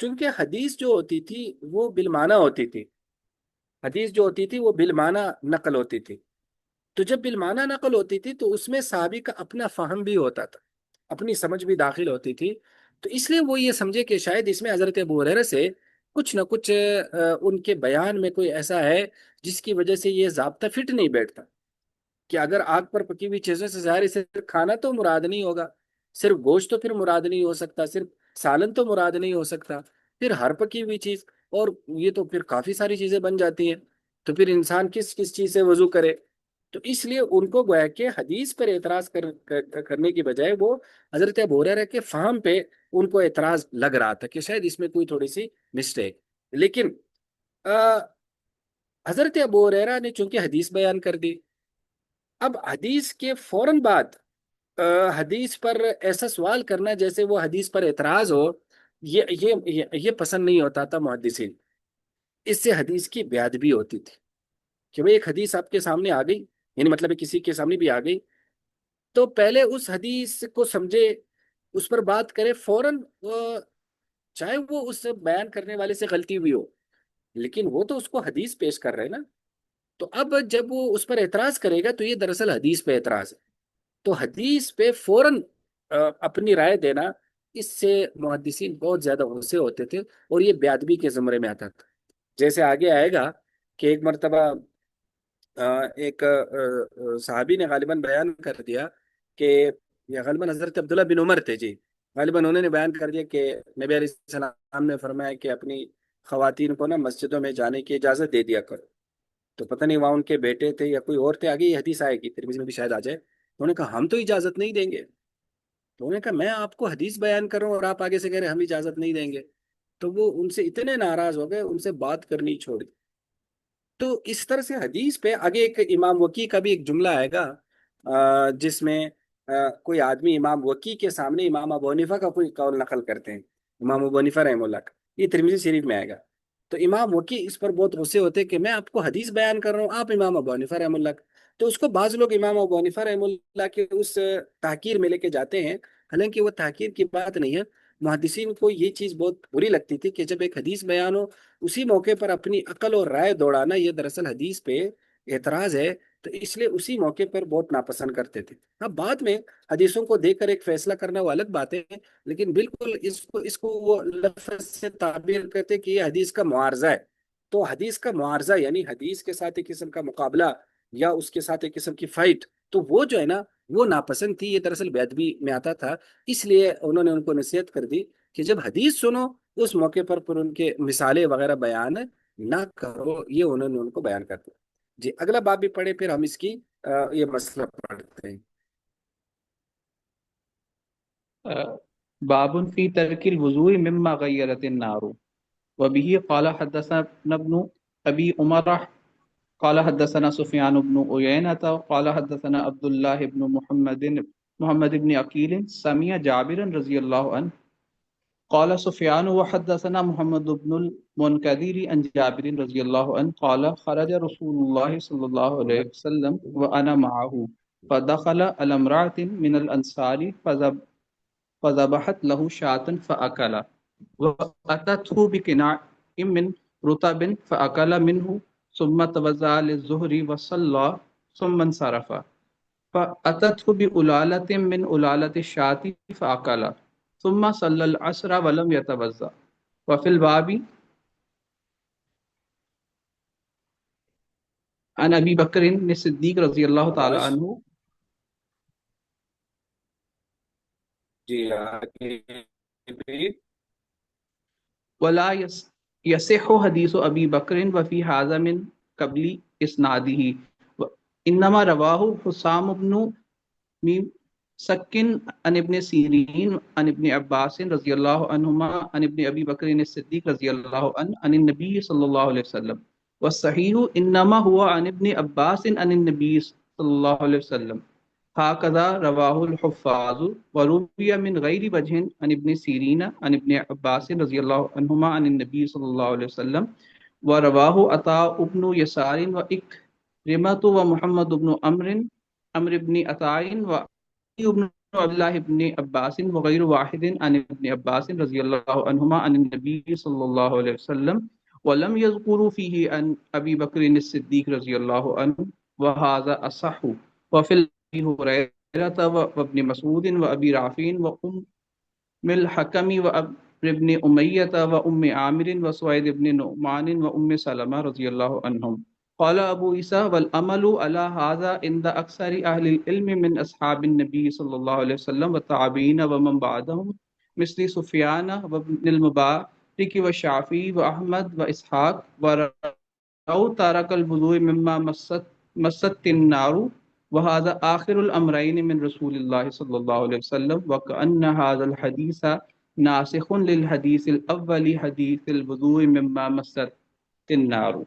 چونکہ حدیث جو ہوتی تھی وہ بالمعنی ہوتی تھی، حدیث جو ہوتی تھی وہ بالمعنی نقل ہوتی تھی. تو جب بالمعنی نقل ہوتی تھی تو اس میں صحابی کا اپنا فہم بھی ہوتا تھا، اپنی سمجھ بھی داخل ہوتی تھی. تو اس لیے وہ یہ سمجھے کہ شاید اس میں حضرت ابو ہریرہ سے کچھ نہ کچھ ان کے بیان میں کوئی ایسا ہے جس کی وجہ سے یہ ضابطہ فٹ نہیں بیٹھتا، کہ اگر آگ پر پکی ہوئی چیزوں سے ظاہر صرف کھانا تو مراد نہیں ہوگا، صرف گوشت تو پھر مراد نہیں ہو سکتا، صرف سالن تو مراد نہیں ہو سکتا، پھر ہر پکی ہوئی چیز، اور یہ تو پھر کافی ساری چیزیں بن جاتی ہیں. تو پھر انسان کس کس چیز سے وضو کرے؟ تو اس لیے ان کو گویا کہ حدیث پر اعتراض کرنے کی بجائے وہ حضرت ابو ہریرہ کے فہم پہ ان کو اعتراض لگ رہا تھا کہ شاید اس میں کوئی تھوڑی سی مسٹیک. لیکن آ، حضرت ابو ہریرہ نے چونکہ حدیث بیان کر دی، اب حدیث کے فوراً بعد حدیث پر ایسا سوال کرنا جیسے وہ حدیث پر اعتراض ہو، یہ پسند نہیں ہوتا تھا محدثین. اس سے حدیث کی بے ادبی ہوتی تھی کہ وہ ایک حدیث آپ کے سامنے آ گئی، یعنی مطلب ہے کسی کے سامنے بھی آ گئی، تو پہلے اس حدیث کو سمجھے، اس پر بات کرے فوراً. چاہے وہ اس بیان کرنے والے سے غلطی ہوئی ہو، لیکن وہ تو اس کو حدیث پیش کر رہے ہیں نا. تو اب جب وہ اس پر اعتراض کرے گا تو یہ دراصل حدیث پہ اعتراض ہے. تو حدیث پہ فوراً اپنی رائے دینا، اس سے محدثین بہت زیادہ غصے ہوتے تھے اور یہ بے ادبی کے زمرے میں آتا تھا. جیسے آگے آئے گا کہ ایک مرتبہ ایک صحابی نے غالباً بیان کر دیا کہ یہ غالباً حضرت عبداللہ بن عمر تھے جی، غالباً انہوں نے بیان کر دیا کہ نبی علیہ السلام نے فرمایا کہ اپنی خواتین کو نا مسجدوں میں جانے کی اجازت دے دیا کرو. تو پتہ نہیں وہاں ان کے بیٹے تھے یا کوئی اور تھے، آگے یہ حدیث آئے گی ترمذی میں بھی شاید آ جائے. انہوں نے کہا ہم تو اجازت نہیں دیں گے. تو انہوں نے کہا میں آپ کو حدیث بیان کر رہا ہوں اور آپ آگے سے کہہ رہے ہیں ہم اجازت نہیں دیں گے. تو وہ ان سے اتنے ناراض ہو گئے، ان سے بات کرنی چھوڑ دی. تو اس طرح سے حدیث پہ آگے ایک امام وکی کا بھی ایک جملہ آئے گا، جس میں کوئی آدمی امام وکی کے سامنے امام ابو حنیفہ کا کوئی قول نقل کرتے ہیں، امام ابو حنیفہ رحمہ اللہ کا، یہ ترمذی شریف میں آئے گا. تو امام وکی اس پر بہت غصے ہوتے کہ میں آپ کو حدیث بیان کر رہا ہوں، آپ امام ابو حنیفہ رحمہ اللہ کا. تو اس کو بعض لوگ امام ابو حنیفہ رحمہ اللہ کے اس تحقیر میں لے کے جاتے ہیں، حالانکہ وہ تحقیر کی بات نہیں ہے. محدثین کو یہ چیز بہت بری لگتی تھی کہ جب ایک حدیث بیان ہو اسی موقع پر اپنی عقل اور رائے دوڑانا یہ دراصل حدیث پہ اعتراض ہے. تو اس لیے اسی موقع پر بہت ناپسند کرتے تھے. اب بعد میں حدیثوں کو دیکھ کر ایک فیصلہ کرنا وہ الگ بات ہے، لیکن بالکل اس کو وہ لفظ سے تعبیر کرتے کہ یہ حدیث کا معارضہ ہے. تو حدیث کا معارضہ یعنی حدیث کے ساتھ ایک قسم کا مقابلہ یا اس کے ساتھ ایک قسم کی فائٹ، تو وہ جو ہے نا وہ ناپسند تھی، یہ دراصل بے ادبی میں آتا تھا. اس لیے انہوں نے ان کو نصیحت کر دی کہ جب حدیث سنو اس موقع پر ان کے مثالیں وغیرہ بیان نہ کرو، یہ انہوں نے ان کو بیان کر دیا. جی اگلا باب بھی پڑھے پھر ہم اس کی یہ مسئلہ پڑھتے ہیں. باب فی ترک الوضوء مما غیرت النار وبه قال حدثنا ابن ابي عمر قال حدثنا سفيان بن عيينة قال حدثنا عبد الله بن محمد بن عقيل سمع جابر رضي الله عنه قال سفيان وحدثنا محمد بن المنكدر عن جابر رضي الله عنه قال خرج رسول الله صلى الله عليه وسلم وأنا معه فدخل على امرأة من الأنصار فذبحت له شاة فأكل وأتته بقناع من رطب فأكل منه ثم توضأ للظهر وصلى ثم انصرف فأتته بألالة من ألالة الشاة فأكل ثم صلى العصر ولم يتوضأ. وفي الباب عن أبي بكر الصديق رضي الله تعالى آواز عنه جی آگے بھی. ولا يصح حديث أبي بكر وفي هذا من قبل إسناده إنما رواه حسام بن سكن عن ابن سيرين عن ابن عباس رضي الله عنهما عن ابن أبي بكر الصديق رضي الله عنه عن النبي صلى الله عليه وسلم والصحيح إنما هو عن ابن عباس عن النبي صلى الله عليه وسلم هكذا رواه الحفاظ وروي من غير وجه عن ابن سيرين عن ابن عباس رضي الله عنهما عن النبي صلى الله عليه وسلم ورواه عطاء بن يسار وإكرمة ومحمد بن عمرو بن عطاء وابن عبد الله بن عباس وغير واحد عن ابن عباس رضي الله عنهما عن النبي صلى الله عليه وسلم ولم يذكروا فيه عن أبي بكر الصديق رضي الله عنه وهذا أصح. وفي أبي هريرة وابن مسعود وأبي رافع وأم الحكم وأبي بن أمية وأم عامر وسويد بن نعمان وأم سلمة رضي الله عنهم. قال أبو عيسى والأمل على هذا عند أكثر أهل العلم من أصحاب النبي صلى الله عليه وسلم والتابعين ومن بعدهم مثل سفيان وابن المبارك والشافعي وأحمد وإسحاق أو ترك الوضوء مما مست النار وهذا آخر الأمرين من رسول الله صلى الله عليه وسلم وكأن هذا الحديث ناسخ للحديث الأول حديث الوضوء مما مست النار.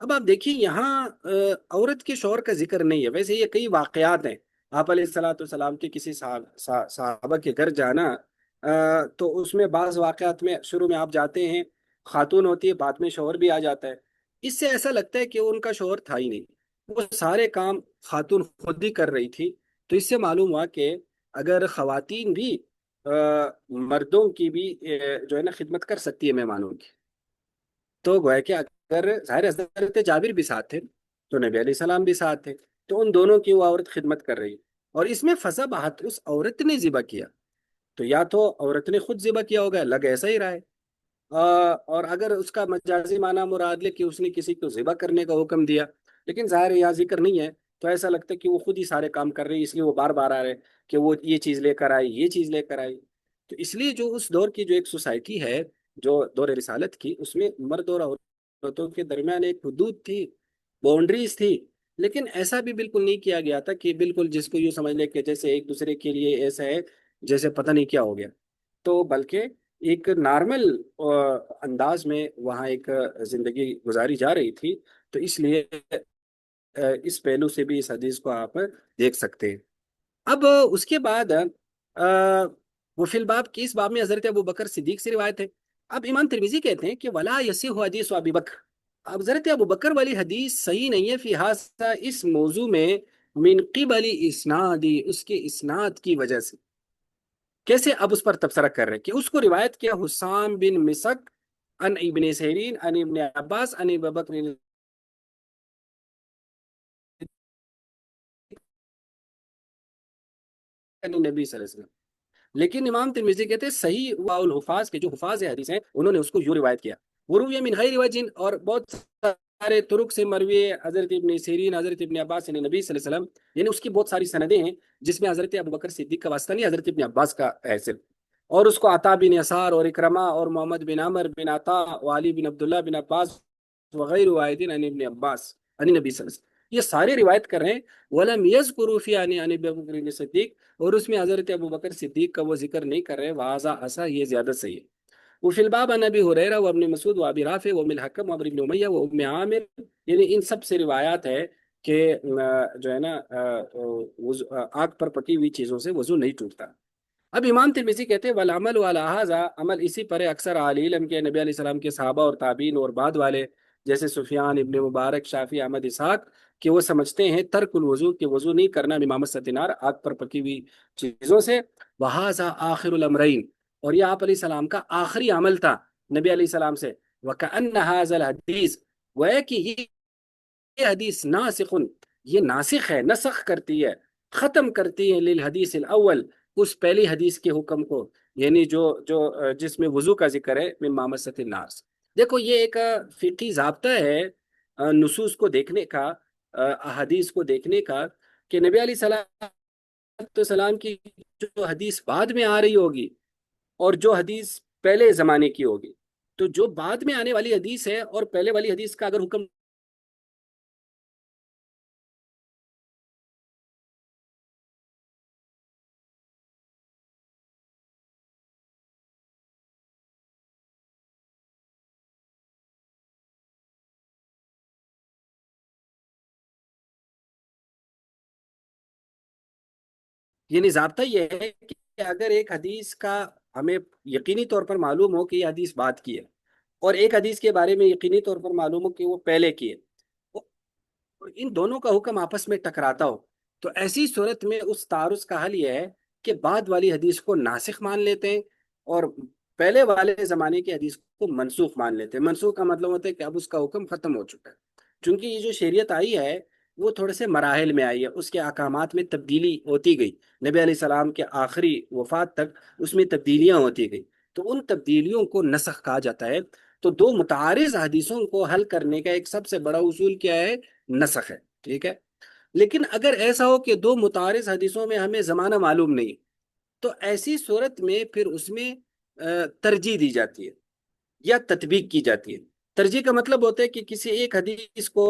اب آپ دیکھیے یہاں عورت کے شوہر کا ذکر نہیں ہے، ویسے یہ کئی واقعات ہیں۔ آپ علیہ الصلوۃ والسلام کے کسی صحابہ کے گھر جانا، تو اس میں بعض واقعات میں شروع میں آپ جاتے ہیں، خاتون ہوتی ہے، بعد میں شوہر بھی آ جاتا ہے۔ اس سے ایسا لگتا ہے کہ ان کا شوہر تھا ہی نہیں، وہ سارے کام خاتون خود ہی کر رہی تھی۔ تو اس سے معلوم ہوا کہ اگر خواتین بھی مردوں کی بھی جو ہے نا خدمت کر سکتی ہے مہمانوں کی، تو گویا کہ اگر ظاہر ہے حضرت جابر بھی ساتھ تھے تو نبی علیہ السلام بھی ساتھ تھے، تو ان دونوں کی وہ عورت خدمت کر رہی، اور اس میں فسا بہت اس عورت نے ذبح کیا، تو یا تو عورت نے خود ذبح کیا ہوگا، لگ ایسا ہی رہا ہے، اور اگر اس کا مجازی معنی مراد لے کہ اس نے کسی کو ذبح کرنے کا حکم دیا، لیکن ظاہر ہے یہاں ذکر نہیں ہے، تو ایسا لگتا ہے کہ وہ خود ہی سارے کام کر رہی ہے، اس لیے وہ بار بار آ رہے ہیں کہ وہ یہ چیز لے کر آئی، یہ چیز لے کر آئی۔ تو اس لیے جو اس دور کی جو ایک سوسائٹی ہے، جو دور رسالت کی، اس میں مرد اور عورتوں کے درمیان ایک حدود تھی، باؤنڈریز تھی، لیکن ایسا بھی بالکل نہیں کیا گیا تھا کہ بالکل جس کو یوں سمجھ لے کہ جیسے ایک دوسرے کے لیے ایسا ہے جیسے پتہ نہیں کیا ہو گیا، تو بلکہ ایک نارمل انداز میں وہاں ایک زندگی گزاری جا رہی تھی۔ تو اس لیے اس پہلو سے بھی اس حدیث کو آپ دیکھ سکتے ہیں۔ اب اس کے بعد وہ فی الباب کی اس باب میں حضرت ابو بکر صدیق سے روایت ہے۔ اب امام ترمذی کہتے ہیں کہ ولا یصح حدیث ابی بکر، اب حضرت ابو بکر والی حدیث صحیح نہیں ہے فی ہذا، اس موضوع میں، من قبل اسنادی، اس کے اسناد کی وجہ سے۔ کیسے؟ اب اس پر تبصرہ کر رہے ہیں کہ اس کو روایت کیا حسام بن مسک ان ابن سیرین ان ابن عباس ان ابی بکر ان نبی صلی اللہ علیہ وسلم، لیکن امام ترمذی کہتے ہیں صحیح واؤ الحفاظ کے جو حفاظ حدیث ہیں انہوں نے اس کو یوں روایت کیا، وروی من غیر وجہ، اور بہت سارے طرق سے مروی ہے حضرت ابن سیرین حضرت ابن عباس یعنی نبی صلی اللہ علیہ وسلم، یعنی اس کی بہت ساری سندیں ہیں جس میں حضرت ابو بکر صدیق کا واسطہ نہیں، حضرت ابن عباس کا ہے صرف، اور اس کو عطا بن یسار اور اکرمہ اور محمد بن عمر بن عطا وعلی بن عبداللہ بن عباس وغیر واحدین عن ابن عباس عن نبی صلی اللہ علیہ وسلم، یہ سارے روایت کر رہے ہیں، ولم یذکروا فی عن ابی بکر صدیق، اور اس میں حضرت ابو بکر صدیق کا وہ ذکر نہیں کر رہے، وہذا ایسا، یہ زیادہ صحیح ہے۔ وفی الباب عن ابی ہریرہ وابن مسعود وابی رافع وام الحکم وابن ابن امیہ وام عامر، یعنی ان سب سے روایات ہے کہ جو ہے نا آگ پر پکی ہوئی چیزوں سے وضو نہیں ٹوٹتا۔ اب امام ترمذی کہتے ہیں والعمل علی ھذا، عمل اسی پر ہے اکثر اہل علم کے، نبی علیہ السلام کے صحابہ اور تابعین اور بعد والے جیسے سفیان ابن مبارک شافعی احمد اسحاق، کہ وہ سمجھتے ہیں ترک الوضو، کہ وضو نہیں کرنا امامت ستنار آگ پر پکی ہوئی چیزوں سے، وھذا آخر الامرین، اور یہ آپ علیہ السلام کا آخری عمل تھا نبی علیہ السلام سے، وکأن ھذا الحدیث، وہ کہ یہ حدیث ناسخ، یہ ناسخ ہے، نسخ کرتی ہے، ختم کرتی ہے للحدیث الاول، اس پہلی حدیث کے حکم کو، یعنی جو جو جس میں وضو کا ذکر ہے، من مامست الناس۔ دیکھو یہ ایک فقہی ضابطہ ہے نصوص کو دیکھنے کا، احادیث کو دیکھنے کا، کہ نبی علیہ السلام کی جو حدیث بعد میں آ رہی ہوگی اور جو حدیث پہلے زمانے کی ہوگی، تو جو بعد میں آنے والی حدیث ہے اور پہلے والی حدیث کا اگر حکم یعنی ضابطہ یہ ہے کہ اگر ایک حدیث کا ہمیں یقینی طور پر معلوم ہو کہ یہ حدیث بات کی ہے، اور ایک حدیث کے بارے میں یقینی طور پر معلوم ہو کہ وہ پہلے کی ہے، اور ان دونوں کا حکم آپس میں ٹکراتا ہو، تو ایسی صورت میں اس تعارض کا حل یہ ہے کہ بعد والی حدیث کو ناسخ مان لیتے ہیں اور پہلے والے زمانے کی حدیث کو منسوخ مان لیتے ہیں۔ منسوخ کا مطلب ہوتا ہے کہ اب اس کا حکم ختم ہو چکا ہے، چونکہ یہ جو شریعت آئی ہے وہ تھوڑے سے مراحل میں آئی ہے، اس کے احکامات میں تبدیلی ہوتی گئی، نبی علیہ السلام کے آخری وفات تک اس میں تبدیلیاں ہوتی گئی، تو ان تبدیلیوں کو نسخ کہا جاتا ہے۔ تو دو متعارض حدیثوں کو حل کرنے کا ایک سب سے بڑا اصول کیا ہے؟ نسخ ہے، ٹھیک ہے؟ لیکن اگر ایسا ہو کہ دو متعارض حدیثوں میں ہمیں زمانہ معلوم نہیں، تو ایسی صورت میں پھر اس میں ترجیح دی جاتی ہے یا تطبیق کی جاتی ہے۔ ترجیح کا مطلب ہوتا ہے کہ کسی ایک حدیث کو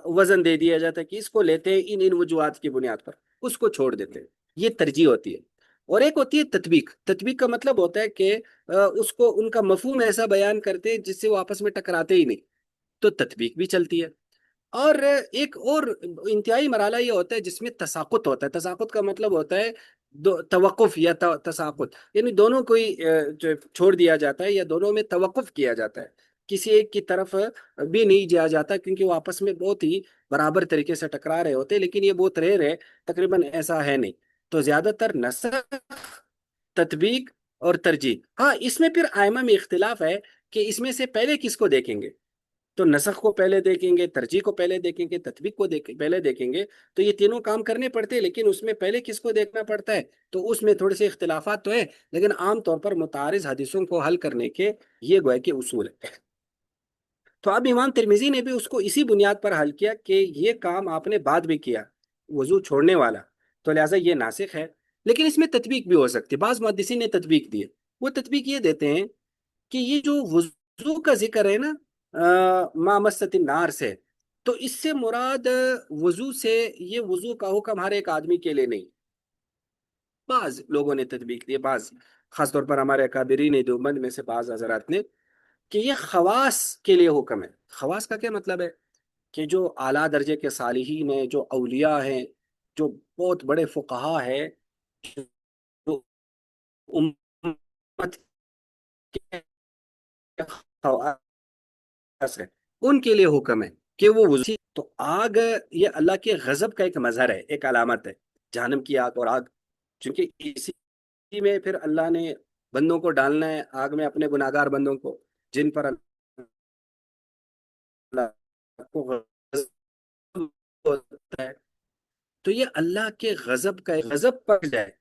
وزن دے دیا جاتا ہے کہ اس کو لیتے ہیں ان وجوہات کی بنیاد پر، اس کو چھوڑ دیتے ہیں، یہ ترجیح ہوتی ہے۔ اور ایک ہوتی ہے تطبیق، تطبیق کا مطلب ہوتا ہے کہ اس کو ان کا مفہوم ایسا بیان کرتے ہیں جس سے وہ آپس میں ٹکراتے ہی نہیں، تو تطبیق بھی چلتی ہے۔ اور ایک اور انتہائی مرحلہ یہ ہوتا ہے جس میں تساقط ہوتا ہے۔ تساقط کا مطلب ہوتا ہے توقف یا تساقط، یعنی دونوں کو ہی جو چھوڑ دیا جاتا ہے یا دونوں میں توقف کیا جاتا ہے، کسی ایک کی طرف بھی نہیں جایا جاتا، کیونکہ وہ آپس میں بہت ہی برابر طریقے سے ٹکرا رہے ہوتے ہیں، لیکن یہ بہت ریئر ہے، تقریباً ایسا ہے نہیں۔ تو زیادہ تر نسخ، تطبیق اور ترجیح، ہاں اس میں پھر ائمہ میں اختلاف ہے کہ اس میں سے پہلے کس کو دیکھیں گے۔ تو نسخ کو پہلے دیکھیں گے، ترجیح کو پہلے دیکھیں گے، تطبیق کو پہلے دیکھیں گے۔ تو یہ تینوں کام کرنے پڑتے ہیں، لیکن اس میں پہلے کس کو دیکھنا پڑتا ہے تو اس میں تھوڑے سے اختلافات تو ہیں، لیکن عام طور پر متعارض حدیثوں کو حل کرنے کے یہ گویا کہ اصول ہے۔ تو اب امام ترمذی نے بھی اس کو اسی بنیاد پر حل کیا کہ یہ کام آپ نے بعد میں کیا، وضو چھوڑنے والا، تو لہٰذا یہ ناسخ ہے۔ لیکن اس میں تطبیق بھی ہو سکتی ہے، بعض محدثین نے تطبیق دی ہے۔ وہ تطبیق یہ دیتے ہیں کہ یہ جو وضو کا ذکر ہے نا ما مست النار سے، تو اس سے مراد وضو سے یہ وضو کا حکم ہر ایک آدمی کے لیے نہیں، بعض لوگوں نے تطبیق دی، بعض خاص طور پر ہمارے اکابرین دیوبند میں سے بعض حضرات نے، کہ یہ خواص کے لیے حکم ہے۔ خواص کا کیا مطلب ہے کہ جو اعلیٰ درجے کے صالحین ہیں، جو اولیاء ہیں، جو بہت بڑے فقہا ہیں، جو امت کے خواص ہے، ان کے لیے حکم ہے کہ وہ وضو۔ تو آگ یہ اللہ کے غضب کا ایک مظہر ہے، ایک علامت ہے، جہنم کی آگ اور آگ، چونکہ اسی میں پھر اللہ نے بندوں کو ڈالنا ہے آگ میں، اپنے گناہگار بندوں کو، جن پر اللہ کو غضب ہوتا ہے۔ تو یہ اللہ کے غضب کا غضب پڑ جائے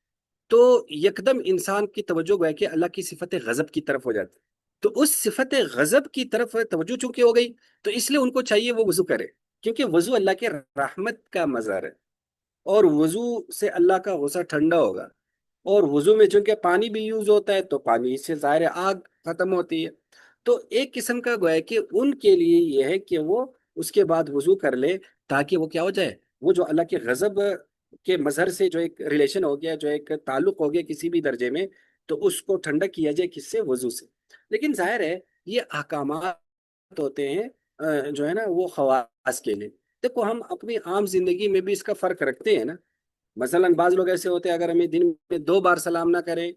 تو یکدم انسان کی توجہ گویا کہ اللہ کی صفت غضب کی طرف ہو جاتی، تو اس صفت غضب کی طرف توجہ چونکہ ہو گئی، تو اس لیے ان کو چاہیے وہ وضو کرے، کیونکہ وضو اللہ کے رحمت کا مظہر ہے، اور وضو سے اللہ کا غصہ ٹھنڈا ہوگا، اور وضو میں چونکہ پانی بھی یوز ہوتا ہے تو پانی سے ظاہر آگ ختم ہوتی ہے۔ تو ایک قسم کا گویا کہ ان کے لیے یہ ہے کہ وہ اس کے بعد وضو کر لے، تاکہ وہ کیا ہو جائے، وہ جو اللہ کے غضب کے مظہر سے جو ایک ریلیشن ہو گیا، جو ایک تعلق ہو گیا کسی بھی درجے میں، تو اس کو ٹھنڈا کیا جائے، کس سے، وضو سے۔ لیکن ظاہر ہے یہ احکامات ہوتے ہیں جو ہے نا وہ خواص کے لیے۔ دیکھو ہم اپنی عام زندگی میں بھی اس کا فرق رکھتے ہیں نا، مثلاً بعض لوگ ایسے ہوتے ہیں اگر ہمیں دن میں 2 بار سلام نہ کریں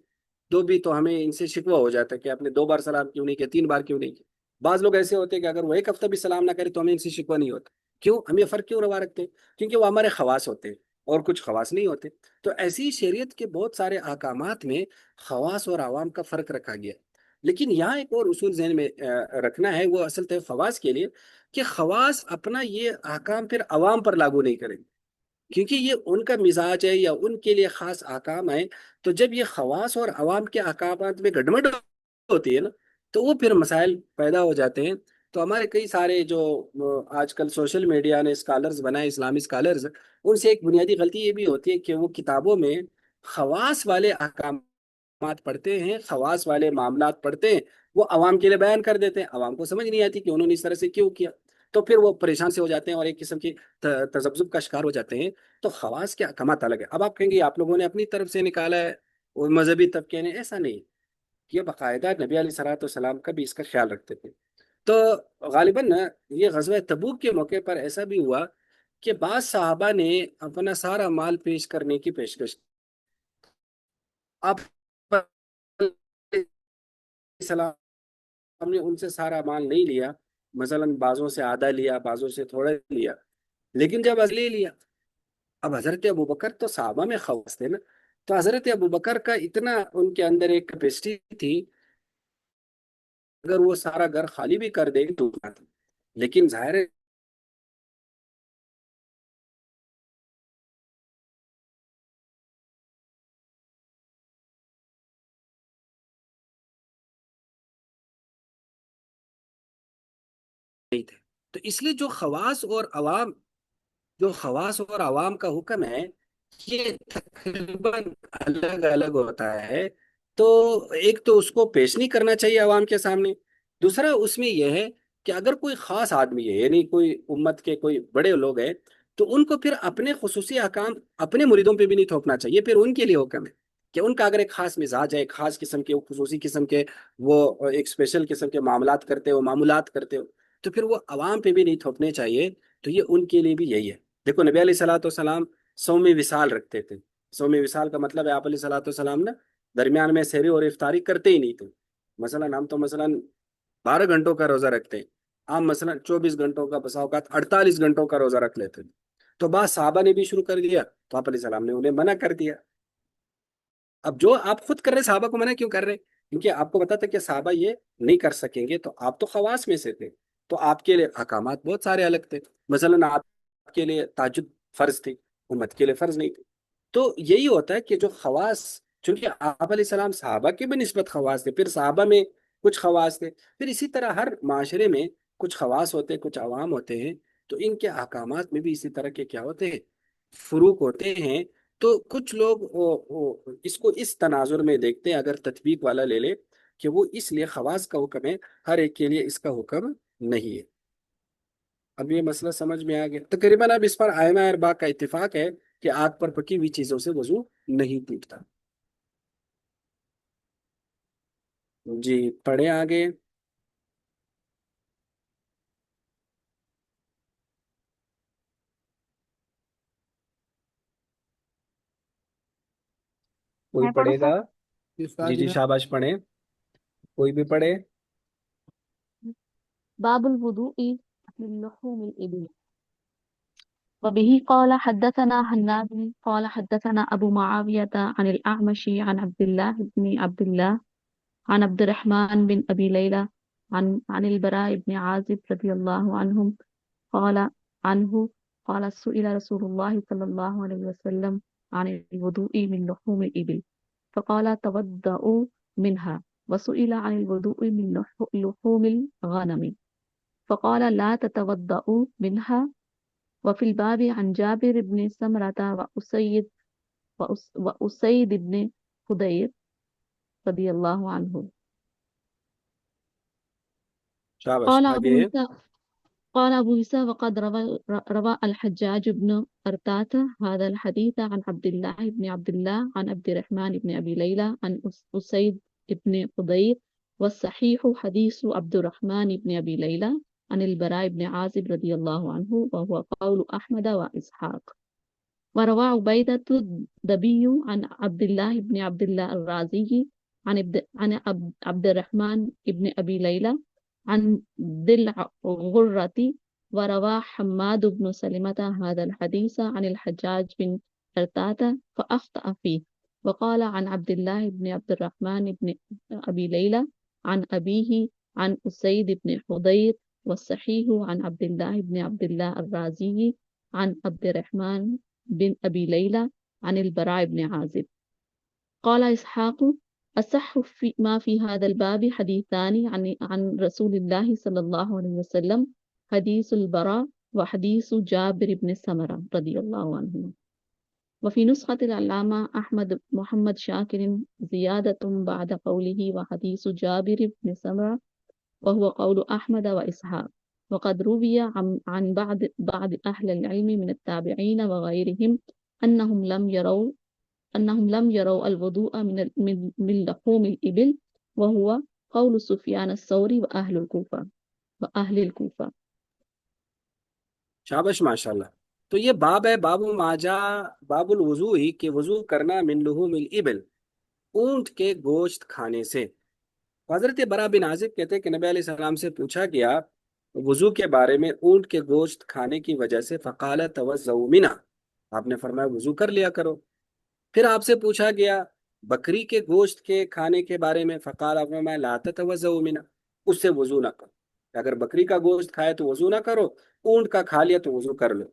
تو بھی تو ہمیں ان سے شکوہ ہو جاتا ہے کہ آپ نے 2 بار سلام کیوں نہیں کیا، 3 بار کیوں نہیں کیا۔ بعض لوگ ایسے ہوتے ہیں کہ اگر وہ ایک ہفتہ بھی سلام نہ کرے تو ہمیں ان سے شکوہ نہیں ہوتا۔ کیوں ہم یہ فرق کیوں روا رکھتے ہیں؟ کیونکہ وہ ہمارے خواص ہوتے ہیں اور کچھ خواص نہیں ہوتے۔ تو ایسی شریعت کے بہت سارے احکامات میں خواص اور عوام کا فرق رکھا گیا۔ لیکن یہاں ایک اور اصول ذہن میں رکھنا ہے، وہ اصل خواص کے لیے، کہ خواص اپنا یہ احکام پھر عوام پر لاگو نہیں کریں گے، کیونکہ یہ ان کا مزاج ہے یا ان کے لیے خاص احکام ہے۔ تو جب یہ خواص اور عوام کے احکامات میں گڑبڑ ہوتی ہے نا، تو وہ پھر مسائل پیدا ہو جاتے ہیں۔ تو ہمارے کئی سارے جو آج کل سوشل میڈیا نے اسکالرز بنائے، اسلامی اسکالرز، ان سے ایک بنیادی غلطی یہ بھی ہوتی ہے کہ وہ کتابوں میں خواص والے احکامات پڑھتے ہیں، خواص والے معاملات پڑھتے ہیں، وہ عوام کے لیے بیان کر دیتے ہیں، عوام کو سمجھ نہیں آتی کہ انہوں نے اس طرح سے کیوں کیا، تو پھر وہ پریشان سے ہو جاتے ہیں اور ایک قسم کی تذبذب کا شکار ہو جاتے ہیں۔ تو خواص کے احکامات الگ ہے۔ اب آپ کہیں گے آپ لوگوں نے اپنی طرف سے نکالا ہے، اور مذہبی طبقے نے، ایسا نہیں، یہ باقاعدہ نبی علیہ الصلوۃ والسلام کا بھی اس کا خیال رکھتے تھے۔ تو غالباً یہ غزوہ تبوک کے موقع پر ایسا بھی ہوا کہ بعض صحابہ نے اپنا سارا مال پیش کرنے کی پیشکش، آپ السلام نے ان سے سارا مال نہیں لیا، مثلاً بعضوں سے آدھا لیا، بعضوں سے تھوڑا لیا، لیکن جب لے لیا، اب حضرت ابوبکر تو صحابہ میں خواص تھے نا، تو حضرت ابوبکر کا اتنا ان کے اندر ایک کیپیسٹی تھی، اگر وہ سارا گھر خالی بھی کر دے تو لیکن ظاہر ہے نہیں تھے۔ تو اس لیے جو خواص اور عوام کا حکم ہے، یہ تقریباً الگ الگ ہوتا ہے۔ تو ایک تو اس کو پیش نہیں کرنا چاہیے عوام کے سامنے، دوسرا اس میں یہ ہے کہ اگر کوئی خاص آدمی ہے، یعنی کوئی امت کے کوئی بڑے لوگ ہیں، تو ان کو پھر اپنے خصوصی احکام اپنے مریدوں پہ بھی نہیں تھوپنا چاہیے، پھر ان کے لیے حکم ہے کہ ان کا اگر ایک خاص مزاج ہے، ایک خاص قسم کے خصوصی قسم کے وہ ایک اسپیشل قسم کے معاملات کرتے ہو، معمولات کرتے ہو، تو پھر وہ عوام پہ بھی نہیں تھوپنے چاہیے. تو یہ ان کے لیے بھی یہی ہے. دیکھو نبی علیہ الصلوۃ والسلام سوم وصال رکھتے تھے. سوم وصال کا مطلب ہے آپ علیہ الصلوۃ والسلام نا درمیان میں سحری اور افطاری کرتے ہی نہیں تھے. مثلا ہم تو مثلا 12 گھنٹوں کا روزہ رکھتے ہیں. ہم مثلا 24 گھنٹوں کا، بسا اوقات 48 گھنٹوں کا روزہ رکھ لیتے ہیں. تو بعض صحابہ نے بھی شروع کر دیا تو آپ علیہ السلام نے انہیں منع کر دیا. اب جو آپ خود کر رہے صحابہ کو منع کیوں کر رہے؟ کیونکہ آپ کو پتا تھا کہ صحابہ یہ نہیں کر سکیں گے. تو آپ تو خواص میں سے تھے، تو آپ کے لیے احکامات بہت سارے الگ تھے. مثلا آپ کے لیے تہجد فرض تھی، امت کے لیے فرض نہیں تھی. تو یہی ہوتا ہے کہ جو خواص، چونکہ آپ علیہ السلام صحابہ کے بھی نسبت خواص تھے، پھر صحابہ میں کچھ خواص تھے، پھر اسی طرح ہر معاشرے میں کچھ خواص ہوتے ہیں، کچھ عوام ہوتے ہیں. تو ان کے احکامات میں بھی اسی طرح کے کیا ہوتے ہیں، فروق ہوتے ہیں. تو کچھ لوگ اس کو اس تناظر میں دیکھتے ہیں، اگر تطبیق والا لے لے کہ وہ اس لیے خواص کا حکم ہے، ہر ایک کے لیے اس کا حکم نہیں ہے. اب یہ مسئلہ سمجھ میں آ گیا تقریباً. اب اس پر ائمہ اربعہ کا اتفاق ہے کہ آگ پر پکی ہوئی چیزوں سے وضو نہیں ٹوٹتا. جی پڑھیں آگے. کوئی میں پڑھوں پڑھے گا؟ صاحب؟ جی جی شاباش پڑھیں، کوئی بھی پڑھے. باب الوضوء من لحوم الإبل. وبه قال حدثنا هناد قال حدثنا أبو معاوية عن الأعمش عن عبد الله بن عبد الله عن عبد الرحمن بن أبي ليلى عن البراء بن عازب رضي الله عنهم قال عنه قال سئل رسول الله صلى الله عليه وسلم عن الوضوء من لحوم الإبل فقال توضؤوا منها، وسئل عن الوضوء من لحوم الغنم فقال لا تتوضؤوا منها. وفي الباب عن جابر بن سمرة وأسيد بن خدير رضي الله عنه. شاباش قال آگے. أبو عيسى وقد روى الحجاج بن أرطاة هذا الحديث عن عبد الله بن عبد الله عن عبد الرحمن بن أبي ليلى عن أسيد بن خضير، والصحيح حديث عبد الرحمن بن أبي ليلى عن البراء بن عازب رضي الله عنه، وهو قول أحمد وإسحاق. وروى عبيدة الدبي عن عبد الله بن عبد الله الرازي عن عبد الرحمن بن أبي ليلى عن ذي الغرة. وروى حماد بن سلمة هذا الحديث عن الحجاج بن أرطاة فأخطأ فيه، وقال عن عبد الله بن عبد الرحمن بن أبي ليلى عن أبيه عن أسيد بن حضير، والصحيح عن عبد الله بن عبد الله الرازي عن عبد الرحمن بن أبي ليلى عن البراء بن عازب. قال إسحاق أصح ما في هذا الباب حديثان عن رسول الله صلى الله عليه وسلم، حديث البراء وحديث جابر بن سمرة رضي الله عنه. وفي نسخة العلامة أحمد محمد شاكر زيادة بعد قوله وحديث جابر بن سمرة، وهو قول أحمد وإسحاق. وقد روي عن بعض أهل العلم من التابعين وغيرهم أنهم لم يروا الوضوء من لحوم الإبل، وهو قول سفيان الثوري وأهل الكوفة. شاباش ماشاءاللہ. تو یہ باب ہے، باب ما جاء باب الوضوء، کہ وضو کرنا من لحوم الابل، اونٹ کے گوشت کھانے سے. حضرت برا بن عازب کہتے ہیں کہ نبی علیہ السلام سے پوچھا گیا وضو کے بارے میں اونٹ کے گوشت کھانے کی وجہ سے، فقال توضؤوا منها، آپ نے فرمایا وضو کر لیا کرو. پھر آپ سے پوچھا گیا بکری کے گوشت کے کھانے کے بارے میں، فقال، آپ نے فرمایا لا تتوضؤوا منها، اس سے وضو نہ کرو. اگر بکری کا گوشت کھائے تو وضو نہ کرو، اونٹ کا کھا لیا تو وضو کر لو.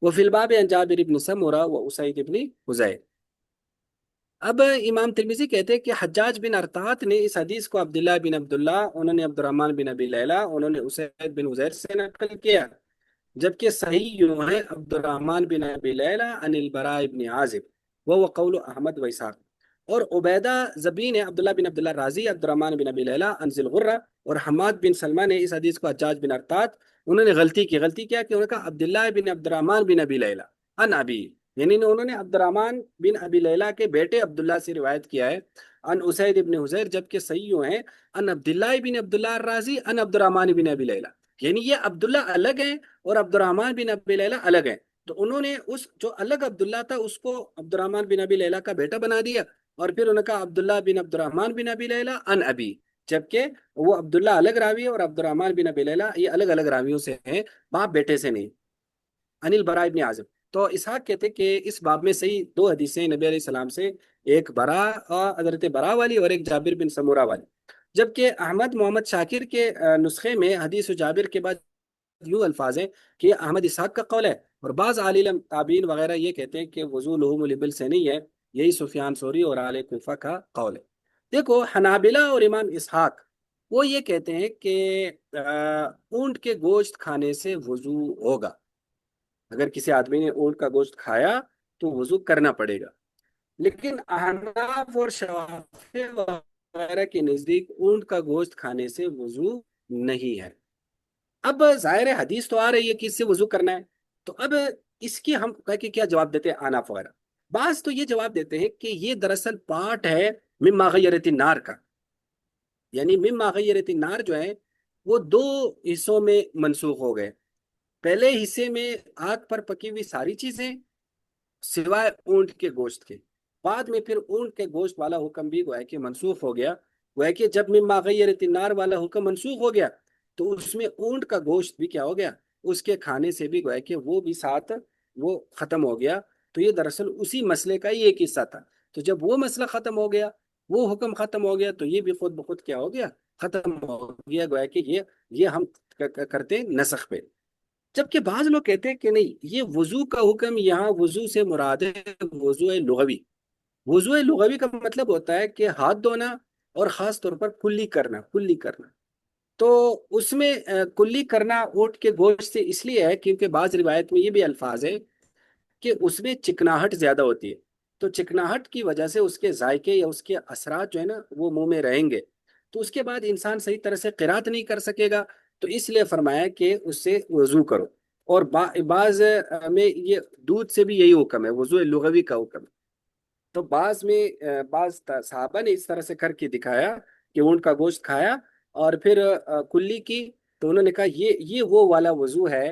وہ فی الباب عن جابر بن سمرہ و اسید بن حضیر. اب امام ترمذی کہتے ہیں کہ حجاج بن ارطاط نے اس حدیث کو عبداللہ بن عبداللہ، انہوں نے عبد الرحمن بن ابی لیلہ، انہوں نے اسید بن حضیر سے نقل کیا، جبکہ صحیح یوں ہے عبد الرحمن بن ابی لیلہ عن البراء بن عازب وہ قول احمد و اسحاق. اور عبیدہ زبی نے عبداللہ بن عبداللہ رازی، عبد الرحمن بن ابی لیلہ عن ذی الغرہ، اور حماد بن سلمہ نے اس حدیث کو حجاج بن ارطاط، انہوں نے غلطی کیا کہ انہوں نے کہا عبداللہ بن عبد الرحمن بن ابی لیلہ عن ابی، یعنی انہوں نے عبد الرحمن بن ابی لیلہ کے بیٹے عبداللہ سے روایت کیا ہے عن اسید بن حضیر، جبکہ صحیح یوں ہیں عن عبداللہ بن عبداللہ الرازی عن عبد الرحمن بن ابی لیلہ. یعنی یہ عبداللہ الگ ہیں اور عبد الرحمن بن ابی لیلہ الگ ہیں، تو انہوں نے اس جو الگ عبداللہ تھا اس کو عبد الرحمن بن ابی لیلہ کا بیٹا بنا دیا، اور پھر انہوں نے کہا عبداللہ بن عبد الرحمن بن ابی لیلہ ان ابی، جبکہ وہ عبداللہ الگ راوی ہے اور عبد الرحمن بن ابی لیلہ یہ الگ الگ راویوں سے ہیں، باپ بیٹے سے نہیں۔ انل برا ابن عازب، تو اسحاق کہتے ہیں کہ اس باب میں صحیح دو حدیثیں نبی علیہ السلام سے، ایک برا حضرت برا والی اور ایک جابر بن سمورہ والی، جبکہ احمد محمد شاکر کے نسخے میں حدیث جابر کے بعد یوں الفاظ ہیں کہ یہ احمد اسحاق کا قول ہے، اور بعض عالم تابعین وغیرہ یہ کہتے ہیں کہ وضو لحوم الابل سے نہیں ہے، یہی سفیان ثوری اور اہل کوفہ کا قول ہے۔ دیکھو حنابلہ اور امام اسحاق وہ یہ کہتے ہیں کہ اونٹ کے گوشت کھانے سے وضو ہوگا، اگر کسی آدمی نے اونٹ کا گوشت کھایا تو وضو کرنا پڑے گا، لیکن احناف اور شوافی وغیرہ کے نزدیک اونٹ کا گوشت کھانے سے وضو نہیں ہے۔ اب ظاہر ہے حدیث تو آ رہی ہے کہ اس سے وضو کرنا ہے، تو اب اس کی ہم کہ کیا جواب دیتے ہیں احناف وغیرہ؟ بعض تو یہ جواب دیتے ہیں کہ یہ دراصل پارٹ ہے مما غیرت النار کا، یعنی مما غیرت النار جو ہے وہ دو حصوں میں منسوخ ہو گئے، پہلے حصے میں آگ پر پکی ہوئی ساری چیزیں سوائے اونٹ کے گوشت کے، بعد میں پھر اونٹ کے گوشت والا حکم بھی گویا کہ منسوخ ہو گیا، گویا کہ جب مما غیرت النار والا حکم منسوخ ہو گیا تو اس میں اونٹ کا گوشت بھی کیا ہو گیا، اس کے کھانے سے بھی گویا کہ وہ بھی ساتھ وہ ختم ہو گیا، تو یہ دراصل اسی مسئلے کا ہی ایک حصہ تھا، تو جب وہ مسئلہ ختم ہو گیا، وہ حکم ختم ہو گیا، تو یہ بھی خود بخود کیا ہو گیا، ختم ہو گیا، گویا کہ یہ ہم کرتے ہیں نسخ پہ۔ جبکہ بعض لوگ کہتے ہیں کہ نہیں، یہ وضو کا حکم یہاں وضو سے مراد ہے وضو لغوی۔ وضو لغوی کا مطلب ہوتا ہے کہ ہاتھ دھونا اور خاص طور پر کلی کرنا، کلی کرنا، تو اس میں کلی کرنا اونٹ کے گوشت سے اس لیے ہے کیونکہ بعض روایت میں یہ بھی الفاظ ہے کہ اس میں چکناہٹ زیادہ ہوتی ہے، تو چکناہٹ کی وجہ سے اس کے ذائقے یا اس کے اثرات جو ہے نا وہ منہ میں رہیں گے، تو اس کے بعد انسان صحیح طرح سے قرات نہیں کر سکے گا، تو اس لیے فرمایا کہ اس سے وضو کرو، اور بعض میں یہ دودھ سے بھی یہی حکم ہے، وضو لغوی کا حکم ہے، تو بعض میں بعض صحابہ نے اس طرح سے کر کے دکھایا کہ اونٹ کا گوشت کھایا اور پھر کلی کی، تو انہوں نے کہا یہ وہ والا وضو ہے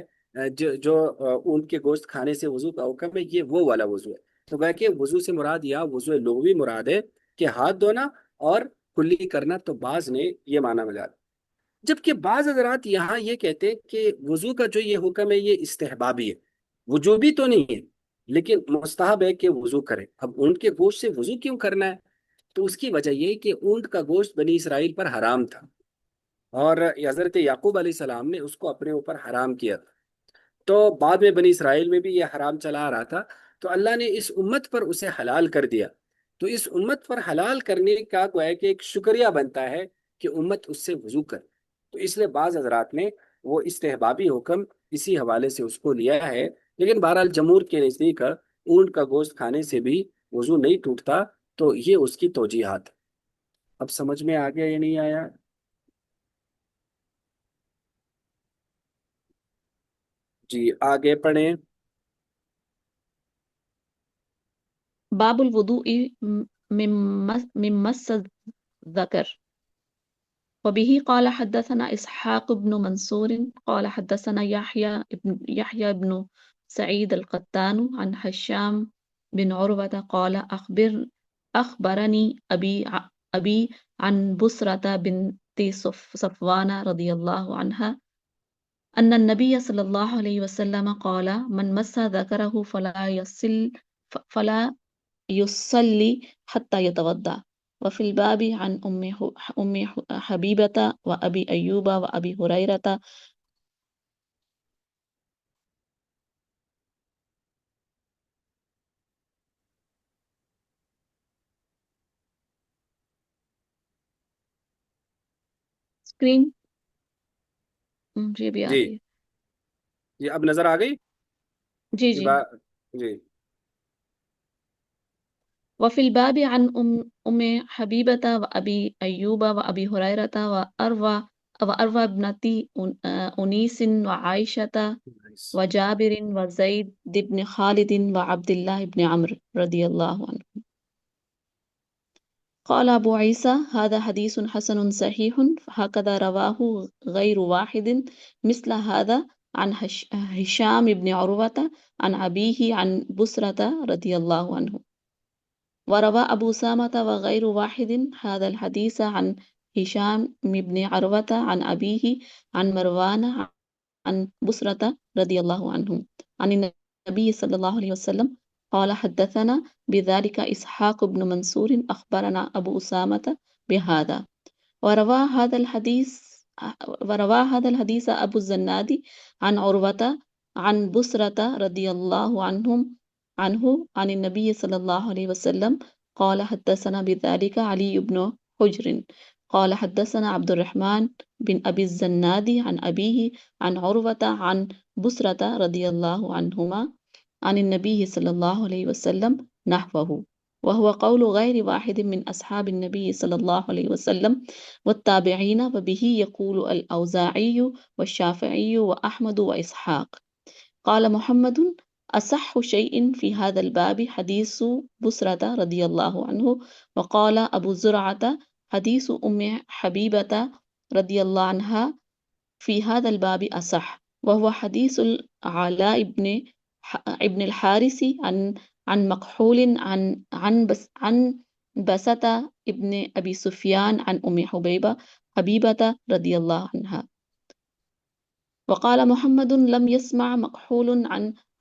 جو اونٹ کے گوشت کھانے سے وضو کا حکم ہے، یہ وہ والا وضو ہے، تو گویا کہ وضو سے مراد یا وضو لغوی مراد ہے کہ ہاتھ دھونا اور کلی کرنا، تو بعض نے یہ معنی ملا، جبکہ بعض حضرات یہاں یہ کہتے ہیں کہ وضو کا جو یہ حکم ہے یہ استحبابی ہے، وجوبی تو نہیں ہے، لیکن مستحب ہے کہ وضو کرے۔ اب اونٹ کے گوشت سے وضو کیوں کرنا ہے؟ تو اس کی وجہ یہ کہ اونٹ کا گوشت بنی اسرائیل پر حرام تھا، اور حضرت یعقوب علیہ السلام نے اس کو اپنے اوپر حرام کیا تھا، تو بعد میں بنی اسرائیل میں بھی یہ حرام چلا آ رہا تھا، تو اللہ نے اس امت پر اسے حلال کر دیا، تو اس امت پر حلال کرنے کا گویا کہ ایک شکریہ بنتا ہے کہ امت اس سے وضو کر، تو اس لیے بعض حضرات نے وہ استحبابی حکم اسی حوالے سے اس کو لیا ہے، لیکن بہرحال جمہور کے نزدیک اونٹ کا گوشت کھانے سے بھی وضو نہیں ٹوٹتا، تو یہ اس کی توجیحات۔ اب سمجھ میں آ گیا یا نہیں آیا؟ جی آگے پڑھیں۔ باب الوضوء من مس الذكر. وبه قال حدثنا إسحاق بن منصور قال حدثنا يحيى بن سعيد القطان عن هشام بن عروة قال أخبرني أبي عن بسرة بنت صفوان رضي الله عنها أن النبي صلى الله عليه وسلم قال من مس ذكره فلا يصلي حتى يتوضأ. وفي الباب عن أم حبيبة وأبي أيوب وأبي هريرة سکرین جی بھی آ جی رہی ہے جی اب نظر آ گئی جی یہ جی بات؟ جی وفي الباب عن أم حبيبة وأبي أيوب وأبي هريرة وأروى ابنتي أنيس وعائشة وجابر وزيد بن خالد وعبد الله بن عمرو رضي الله عنه. قال أبو عيسى هذا حديث حسن صحيح هكذا رواه غير واحد مثل هذا عن هشام بن عروة عن أبيه عن بسرة رضي الله عنه. وروى أبو سامة وغير واحد هذا الحديث عن هشام بن عروة عن أبيه عن مروان عن بسرة رضي الله عنه عن النبي صلى الله عليه وسلم قال حدثنا بذلك إسحاق بن منصور أخبرنا أبو أسامة بهذا. وروى هذا الحديث وروى هذا الحديث أبو الزناد عن عروة عن بسرة رضي الله عنه عن النبي صلى الله عليه وسلم قال حدثنا بذلك علي بن حجر قال حدثنا عبد الرحمن بن أبي الزناد عن أبيه عن عروة عن بسرة رضي الله عنهما عن النبي صلى الله عليه وسلم نحوه، وهو قول غير واحد من أصحاب النبي صلى الله عليه وسلم والتابعين، وبه يقول الأوزاعي والشافعي وأحمد وإسحاق. قال محمد أصح شيء في هذا الباب حديث بسرة رضي الله عنه. وقال أبو زرعة حديث أم حبيبة رضي الله عنها في هذا الباب أصح، وهو حديث العلاء ابن الحارث عن مكحول عن بسة ابن أبي سفيان عن أم حبيبة رضي الله عنها. وقال محمد لم يسمع مكحول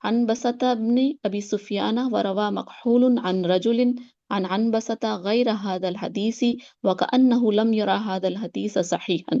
عن بسة ابن أبي سفيان، وروى مكحول عن رجل عن عنبسة غير هذا الحديث وكأنه لم يرى هذا الحديث صحيحا.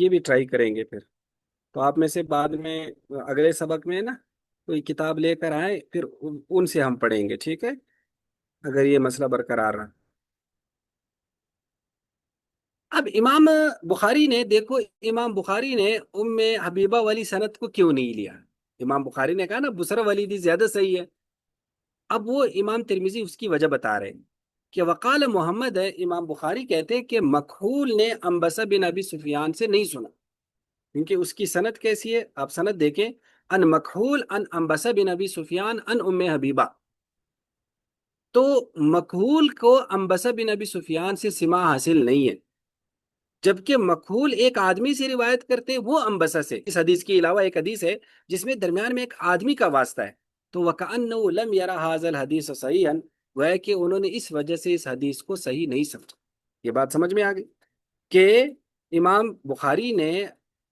یہ بھی ٹرائی کریں گے پھر. تو آپ میں سے بعد میں اگلے سبق میں نا کوئی کتاب لے کر آئے، پھر ان سے ہم پڑھیں گے، ٹھیک ہے، اگر یہ مسئلہ برقرار رہا. اب امام بخاری نے دیکھو، امام بخاری نے ام حبیبہ والی سند کو کیوں نہیں لیا؟ امام بخاری نے کہا نا بسرا والی زیادہ صحیح ہے. اب وہ امام ترمذی اس کی وجہ بتا رہے ہیں کہ وقال محمد ہے، امام بخاری کہتے ہیں کہ مکحول نے انبسہ بن ابی سفیان سے نہیں سنا، کیونکہ اس کی سند کیسی ہے، آپ سند دیکھیں، ان مکحول ان انبسہ بن ابی سفیان ان ام حبیبہ. تو مکحول کو انبسہ بن ابی سفیان سے سماع حاصل نہیں ہے، جبکہ مکحول ایک آدمی سے روایت کرتے ہیں، وہ انبسہ سے. اس حدیث کے علاوہ ایک حدیث ہے جس میں درمیان میں ایک آدمی کا واسطہ ہے، تو وَكَأَنَّهُ لَمْ يَرَ هَذَا الْحَدِيثَ صَحِيحًا، گویا کہ انہوں نے اس وجہ سے اس حدیث کو صحیح نہیں سمجھا. یہ بات سمجھ میں آ گئی کہ امام بخاری نے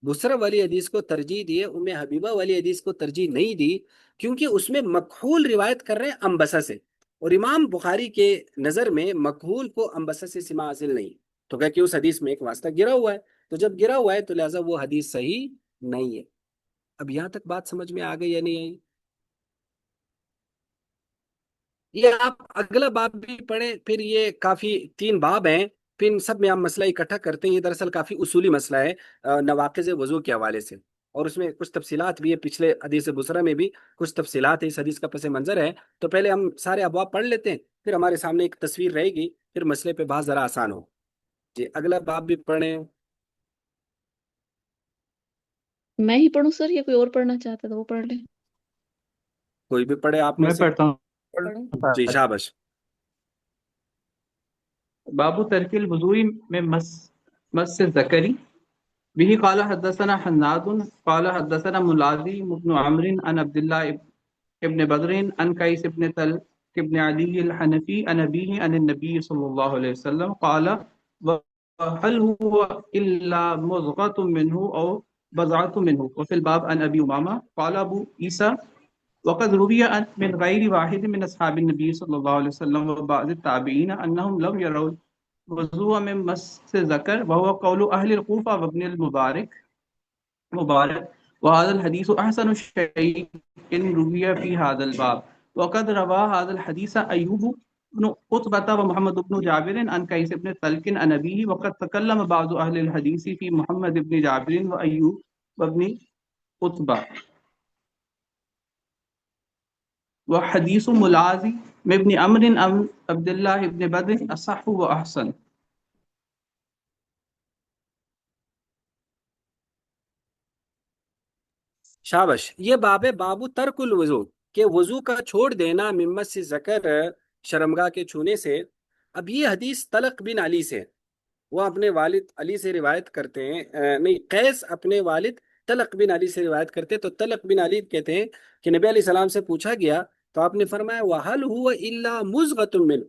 بسرا والی حدیث کو ترجیح دی ہے، ام حبیبہ والی حدیث کو ترجیح نہیں دی، کیونکہ اس میں مکحول روایت کر رہے ہیں انبسہ سے، اور امام بخاری کے نظر میں مکحول کو انبسہ سے سماع حاصل نہیں، تو کہ اس حدیث میں ایک واسطہ گرا ہوا ہے، تو جب گرا ہوا ہے تو لہٰذا وہ حدیث صحیح نہیں ہے. اب یہاں تک بات سمجھ میں آ گئی یا نہیں آئی؟ یہ آپ اگلا باب بھی پڑھیں، پھر یہ کافی 3 باب ہیں، پھر ان سب میں ہم مسئلہ اکٹھا کرتے ہیں. یہ دراصل کافی اصولی مسئلہ ہے نواقض وضو کے حوالے سے، اور اس میں کچھ تفصیلات بھی ہے، پچھلے حدیث بسرا میں بھی کچھ تفصیلات ہے، اس حدیث کا پس منظر ہے. تو پہلے ہم سارے ابواب پڑھ لیتے ہیں، پھر ہمارے سامنے ایک تصویر رہے گی، پھر مسئلے پہ بات ذرا آسان ہو. جی اگلا باب بھی پڑھیں. میں ہی پڑھوں سر یا کوئی اور پڑھنا چاہتا ہے تو وہ پڑھ لیں؟ کوئی بھی پڑھے آپ میں میں سے. پڑھتا ہوں. جی شاباش. باب ترک الوضوء من مس الذکری به قال حدثنا حناد قال حدثنا ملازی بن عمرو عن عبد الله ابن بدر عن قيس بن طلق ابن علي الحنفي عن أبيه عن النبي صلى الله عليه وسلم قال وهل هو إلا مضغة منه أو بضعة منه. وفي الباب عن أبي أمامة قال أبو عيسى وقد روي من غير واحد من أصحاب النبي صلى الله عليه وسلم وبعض التابعين أنهم لم يروا وضوء من مس الذكر وهو قول أهل الكوفة وابن المبارك وهذا الحديث أحسن شيء روي في هذا الباب. وقد روى هذا الحديث أيوب بن قتبة ومحمد بن جابر عن قيس بن طلق عن أبيه. وقد تكلم بعض أهل الحديث في محمد بن جابر وأيوب وابن قتبة. وحديث ملازي ابن عمرو عن عبد الله بن بدر أصح وأحسن. شابش. یہ باب ہے باب ترک الوضو، کہ وضو کا چھوڑ دینا ممت سے ذکر، شرمگاہ کے چھونے سے. اب یہ حدیث طلق بن علی سے، وہ اپنے والد علی سے روایت کرتے ہیں، نہیں قیس اپنے والد طلق بن علی سے روایت کرتے ہیں. تو طلق بن علی کہتے ہیں کہ نبی علیہ السلام سے پوچھا گیا تو آپ نے فرمایا وَهَلْ هُوَ إِلَّا مُزْغَةٌ مِّنْهُ،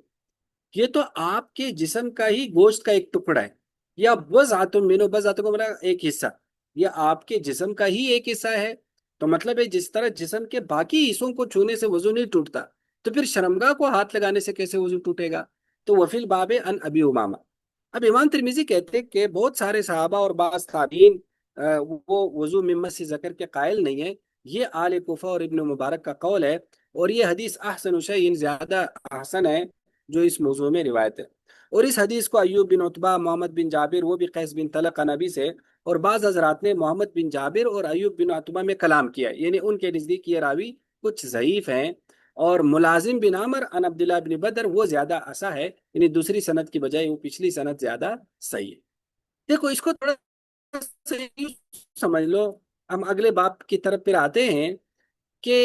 یہ تو آپ کے جسم کا ہی گوشت کا ایک ٹکڑا ہے، یا بضعۃ منہ، بضعۃ کو بولا ایک حصہ، یہ آپ کے جسم کا ہی ایک حصہ ہے. تو مطلب ہے جس طرح جسم کے باقی حصوں کو چھونے سے وضو نہیں ٹوٹتا، تو پھر شرمگاہ کو ہاتھ لگانے سے کیسے وضو ٹوٹے گا؟ تو وفی الباب ان ابی امامہ. اب امام ترمذی کہتے ہیں کہ بہت سارے صحابہ اور بعض تابعین وہ وضو من مس ذکر کے قائل نہیں ہیں. یہ آل کوفہ اور ابن مبارک کا قول ہے، اور یہ حدیث احسن شیء زیادہ احسن ہے جو اس موضوع میں روایت ہے. اور اس حدیث کو ایوب بن عتبہ، محمد بن جابر، وہ بھی قیس بن طلق نبی سے، اور بعض حضرات نے محمد بن جابر اور ایوب بن عتبہ میں کلام کیا ہے، یعنی ان کے نزدیک یہ راوی کچھ ضعیف ہیں. اور ملازم بن عمر عن عبداللہ بن بدر وہ زیادہ اصح ہے، یعنی دوسری سند کی بجائے وہ پچھلی سند زیادہ صحیح ہے. دیکھو اس کو تھوڑا سا یوں سمجھ لو. ہم اگلے باب کی طرف پھر آتے ہیں کہ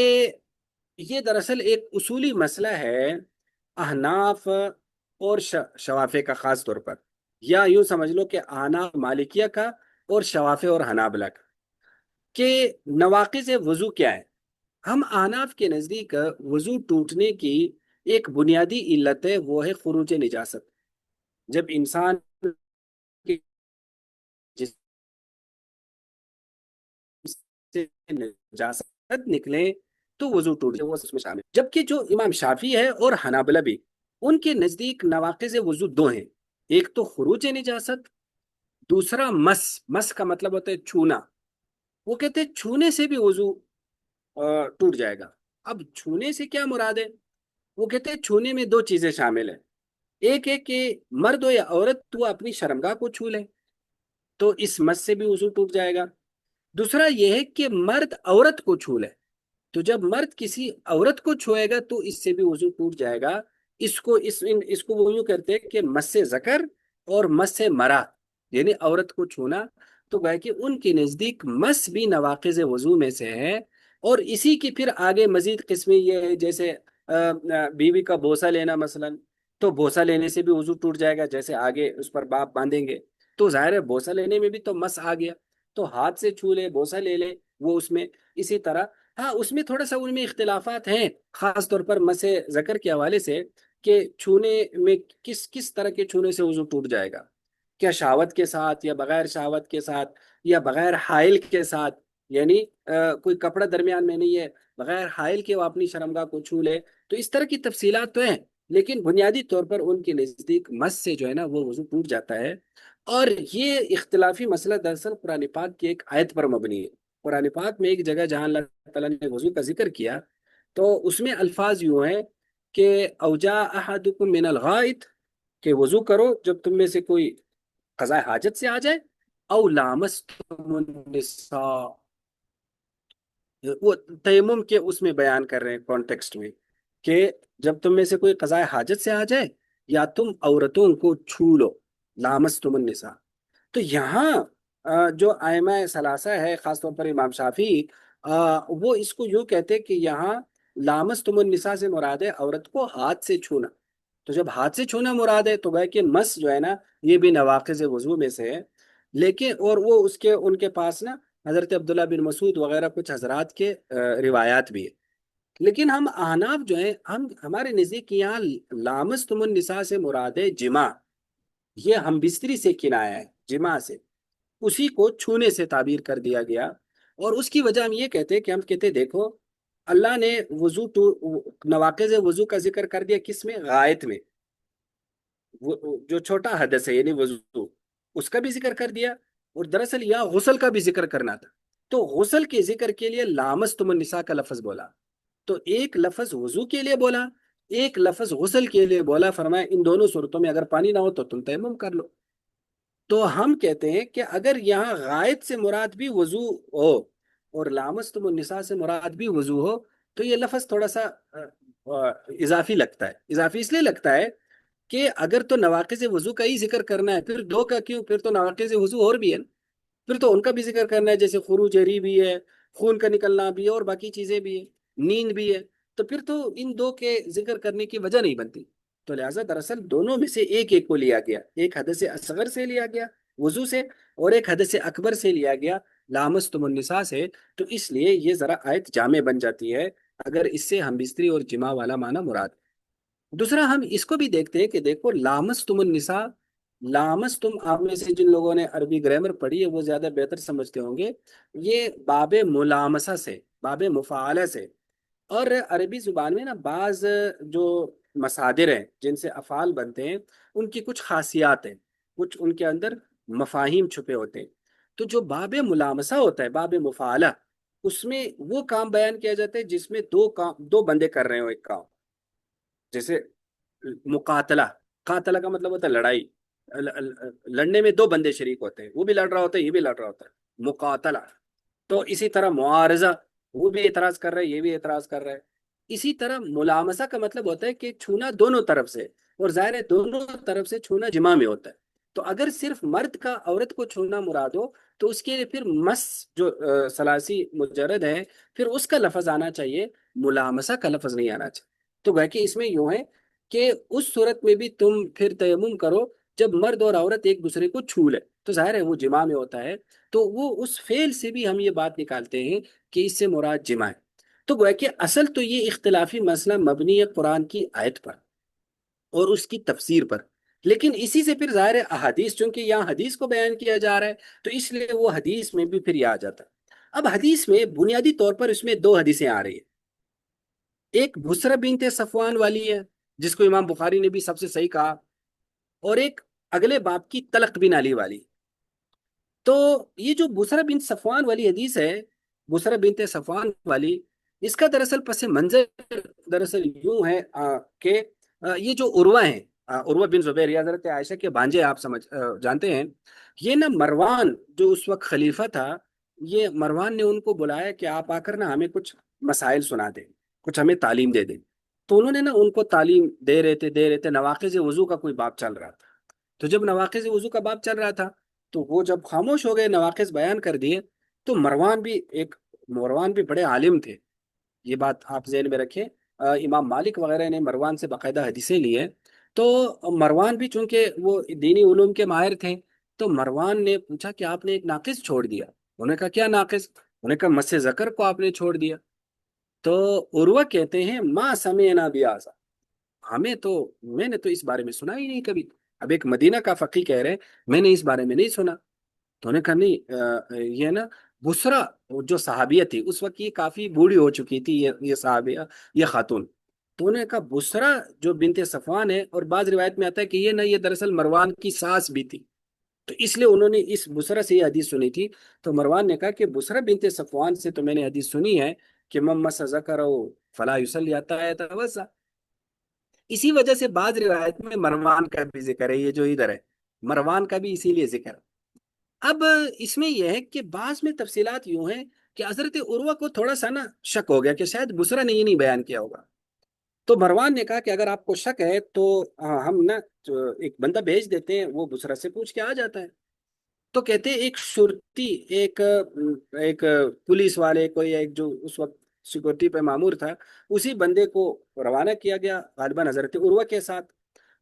یہ دراصل ایک اصولی مسئلہ ہے احناف اور شوافے کا، خاص طور پر، یا یوں سمجھ لو کہ احناف مالکیہ کا اور شوافے اور حنابلہ کا، کہ نواقض وضو کیا ہے. ہم احناف کے نزدیک وضو ٹوٹنے کی ایک بنیادی علت ہے، وہ ہے خروج نجاست. جب انسان کے جسم سے نجاست نکلے تو وضو ٹوٹ جائے، وہ اس میں شامل. جبکہ جو امام شافعی ہے اور حنابلہ بھی، ان کے نزدیک نواقض وضو 2 ہیں، ایک تو خروج نجاست، دوسرا مس، مس کا مطلب ہوتا ہے چھونا، وہ کہتے ہیں چھونے سے بھی وضو ٹوٹ جائے گا۔ اب چھونے سے کیا مراد ہے؟ وہ کہتے ہیں چھونے میں دو چیزیں شامل ہیں، ایک ہے کہ مرد ہو یا عورت وہ اپنی شرمگاہ کو چھو لے تو اس مس سے بھی وضو ٹوٹ جائے گا۔ دوسرا یہ ہے کہ مرد عورت کو چھو لے، تو جب مرد کسی عورت کو چھوئے گا تو اس سے بھی وضو ٹوٹ جائے گا۔ اس کو وہ یوں کرتے ہیں کہ مس ذکر اور مس مرا، یعنی عورت کو چھونا، تو گویا کہ ان کے نزدیک مس بھی نواقض وضو میں سے ہے۔ اور اسی کی پھر آگے مزید قسمیں یہ ہے، جیسے بیوی کا بوسہ لینا مثلا، تو بوسہ لینے سے بھی وضو ٹوٹ جائے گا، جیسے آگے اس پر باپ باندھیں گے۔ تو ظاہر ہے بوسہ لینے میں بھی تو مس آ گیا، تو ہاتھ سے چھو لے بوسہ لے لے وہ اس میں۔ اسی طرح ہاں اس میں تھوڑا سا ان میں اختلافات ہیں، خاص طور پر مس ذکر کے حوالے سے، کہ چھونے میں کس کس طرح کے چھونے سے وضو ٹوٹ جائے گا، کیا شہوت کے ساتھ یا بغیر شہوت کے ساتھ یا بغیر حائل کے ساتھ، یعنی کوئی کپڑا درمیان میں نہیں ہے، بغیر حائل کے وہ اپنی شرمگاہ کو چھو لے، تو اس طرح کی تفصیلات تو ہیں، لیکن بنیادی طور پر ان کے نزدیک مس سے جو ہے نا وہ وضو ٹوٹ جاتا ہے۔ اور یہ اختلافی مسئلہ دراصل قرآن پاک کی ایک آیت پر مبنی ہے۔ قرآن پاک میں ایک جگہ جہاں اللہ تعالیٰ نے وضو کا ذکر کیا تو اس میں الفاظ یوں ہیں کہ اوجا احدکم من الغائط، کہ وضو کرو جب تم میں سے کوئی قضاء حاجت سے آ جائے، او لامستم النساء، وہ تیمم کے اس میں بیان کر رہے ہیں کانٹیکسٹ میں، کہ جب تم میں سے کوئی قضاء حاجت سے آ جائے یا تم عورتوں کو چھو لو، لامستم النساء۔ تو یہاں جو ائمہ ثلاثہ ہے، خاص طور پر امام شافعی، وہ اس کو یوں کہتے کہ یہاں لامستم النساء سے مراد ہے عورت کو ہاتھ سے چھونا۔ تو جب ہاتھ سے چھونا مراد ہے تو گویا کہ مس جو ہے نا یہ بھی نواقض وضو میں سے ہے۔ لیکن اور وہ ان کے پاس نا حضرت عبداللہ بن مسعود وغیرہ کچھ حضرات کے روایات بھی ہے۔ لیکن ہم احناف جو ہیں، ہمارے نزدیک یہاں لامستم النساء سے مراد ہے جماع، یہ ہم بستری سے کنایا ہے، جماع سے، اسی کو چھونے سے تعبیر کر دیا گیا۔ اور اس کی وجہ ہم یہ کہتے ہیں کہ ہم کہتے دیکھو اللہ نے نواقض وضو کا ذکر کر دیا کس میں؟ غائط میں، جو چھوٹا حدث ہے یعنی وضو، اس کا بھی ذکر کر دیا، اور دراصل یہاں غسل کا بھی ذکر کرنا تھا، تو غسل کے ذکر کے لیے لامستم النساء کا لفظ بولا، تو ایک لفظ وضو کے لیے بولا، ایک لفظ غسل کے لیے بولا، فرمایا ان دونوں صورتوں میں اگر پانی نہ ہو تو تم تیمم کر لو۔ تو ہم کہتے ہیں کہ اگر یہاں غائط سے مراد بھی وضو ہو اور لامستم النساء سے مراد بھی وضو ہو تو یہ لفظ تھوڑا سا اضافی لگتا ہے۔ اضافی اس لیے لگتا ہے کہ اگر تو نواقض وضو کا ہی ذکر کرنا ہے، پھر دو کا کیوں؟ پھر تو نواقض وضو اور بھی ہے، پھر تو ان کا بھی ذکر کرنا ہے، جیسے خروج ری بھی ہے، خون کا نکلنا بھی ہے، اور باقی چیزیں بھی ہیں، نیند بھی ہے، تو پھر تو ان دو کے ذکر کرنے کی وجہ نہیں بنتی۔ تو لہٰذا دراصل دونوں میں سے ایک ایک کو لیا گیا، ایک حدث اصغر سے لیا گیا وضو سے، اور ایک حدث اکبر سے لیا گیا لامستم النساء سے۔ تو اس لیے یہ ذرا آیت جامع بن جاتی ہے اگر اس سے ہم بستری اور جماع والا معنی مراد۔ دوسرا ہم اس کو بھی دیکھتے ہیں کہ دیکھو لامستم النساء، لامستم، آپ میں سے جن لوگوں نے عربی گرامر پڑھی ہے وہ زیادہ بہتر سمجھتے ہوں گے، یہ باب ملامسہ سے، باب مفاعلہ سے، اور عربی زبان میں نا بعض جو مصادر ہیں جن سے افعال بنتے ہیں ان کی کچھ خاصیات ہیں، کچھ ان کے اندر مفاہیم چھپے ہوتے ہیں۔ تو جو باب ملامسہ ہوتا ہے، باب مفاعلہ، اس میں وہ کام بیان کیا جاتا ہے جس میں دو بندے کر رہے ہو ایک کام، جیسے مقاتلہ، قاتلہ کا مطلب ہوتا ہے لڑائی، لڑنے میں دو بندے شریک ہوتے ہیں، وہ بھی لڑ رہا ہوتا ہے یہ بھی لڑ رہا ہوتا ہے، مقاتلہ۔ تو اسی طرح معارضہ، وہ بھی اعتراض کر رہا ہے یہ بھی اعتراض کر رہا ہے۔ اسی طرح ملامسہ کا مطلب ہوتا ہے کہ چھونا دونوں طرف سے، اور ظاہر ہے دونوں طرف سے چھونا جماع میں ہوتا ہے۔ تو اگر صرف مرد کا عورت کو چھونا مراد ہو تو اس کے لیے پھر مس جو ثلاثی مجرد ہے پھر اس کا لفظ آنا چاہیے، ملامسہ کا لفظ نہیں آنا چاہیے۔ تو گویا کہ اس میں یوں ہے کہ اس صورت میں بھی تم پھر تیمم کرو جب مرد اور عورت ایک دوسرے کو چھو لے، تو ظاہر ہے وہ جماع میں ہوتا ہے، تو وہ اس فعل سے بھی ہم یہ بات نکالتے ہیں کہ اس سے مراد جماع ہے۔ تو گویا کہ اصل تو یہ اختلافی مسئلہ مبنی ہے قرآن کی آیت پر اور اس کی تفسیر پر، لیکن اسی سے پھر ظاہر ہے احادیث، چونکہ یہاں حدیث کو بیان کیا جا رہا ہے تو اس لیے وہ حدیث میں بھی پھر یہ آ جاتا ہے۔ اب حدیث میں بنیادی طور پر اس میں دو حدیثیں آ رہی ہیں، ایک بسرہ بنت صفوان والی ہے جس کو امام بخاری نے بھی سب سے صحیح کہا، اور ایک اگلے باب کی طلق بن علی والی۔ تو یہ جو بسرا بن صفوان والی حدیث ہے، بسرا بنت صفوان والی، اس کا دراصل پس منظر دراصل یوں ہے کہ یہ جو عروہ ہیں، عروہ بن زبیر یا حضرت عائشہ کے بانجے، آپ جانتے ہیں، یہ نا مروان جو اس وقت خلیفہ تھا، یہ مروان نے ان کو بلایا کہ آپ آ کر نا ہمیں کچھ مسائل سنا دیں، کچھ ہمیں تعلیم دے دیں۔ تو انہوں نے نا ان کو تعلیم دے رہے تھے، نواقض وضو کا کوئی باب چل رہا تھا۔ تو جب نواقض وضو کا باب چل رہا تھا، تو وہ جب خاموش ہو گئے، نواقض بیان کر دیے، تو مروان بھی بڑے عالم تھے، یہ بات آپ ذہن میں رکھیں۔ امام مالک وغیرہ نے مروان سے باقاعدہ حدیثیں لی ہیں۔ تو مروان بھی چونکہ وہ دینی علوم کے ماہر تھے، تو مروان نے پوچھا کہ آپ نے ایک ناقص چھوڑ دیا۔ انہوں نے کہا کیا ناقص؟ انہوں نے کہا مس ذکر کو آپ نے چھوڑ دیا۔ تو عروہ کہتے ہیں ما سمعنا بیاسا، میں نے تو اس بارے میں سنا ہی نہیں کبھی۔ اب ایک مدینہ کا فقی کہہ رہے ہیں میں نے اس بارے میں نہیں سنا۔ تو انہوں نے کہا نہیں، یہ نا بسرا جو صحابیہ تھی اس وقت، یہ کافی بوڑھی ہو چکی تھی، یہ صحابیہ، یہ خاتون۔ تو انہوں نے کہا بسرا جو بنت صفوان ہے، اور بعض روایت میں آتا ہے کہ یہ دراصل مروان کی ساس بھی تھی، تو اس لیے انہوں نے اس بسرا سے یہ حدیث سنی تھی۔ تو مروان نے کہا کہ بسرا بنت صفوان سے تو میں نے حدیث سنی ہے کہ من مس ذکرہ فلا یصلی حتی یتوضا۔ اسی وجہ سے بعض روایت میں مروان کا بھی ذکر ہے، یہ جو ادھر ہے مروان کا بھی اسی لیے ذکر ہے۔ اب اس میں یہ ہے کہ بعض میں تفصیلات یوں ہیں کہ حضرت عروہ کو تھوڑا سا نا شک ہو گیا کہ شاید بسرا نے یہ نہیں بیان کیا ہوگا۔ تو مروان نے کہا کہ اگر آپ کو شک ہے تو ہم نا ایک بندہ بھیج دیتے ہیں، وہ بسرا سے پوچھ کے آ جاتا ہے۔ تو کہتے ہیں ایک شرطی، ایک ایک پولیس والے کو، یا ایک جو اس وقت سیکورٹی پہ مامور تھا، اسی بندے کو روانہ کیا گیا غالباً حضرت عروہ کے ساتھ۔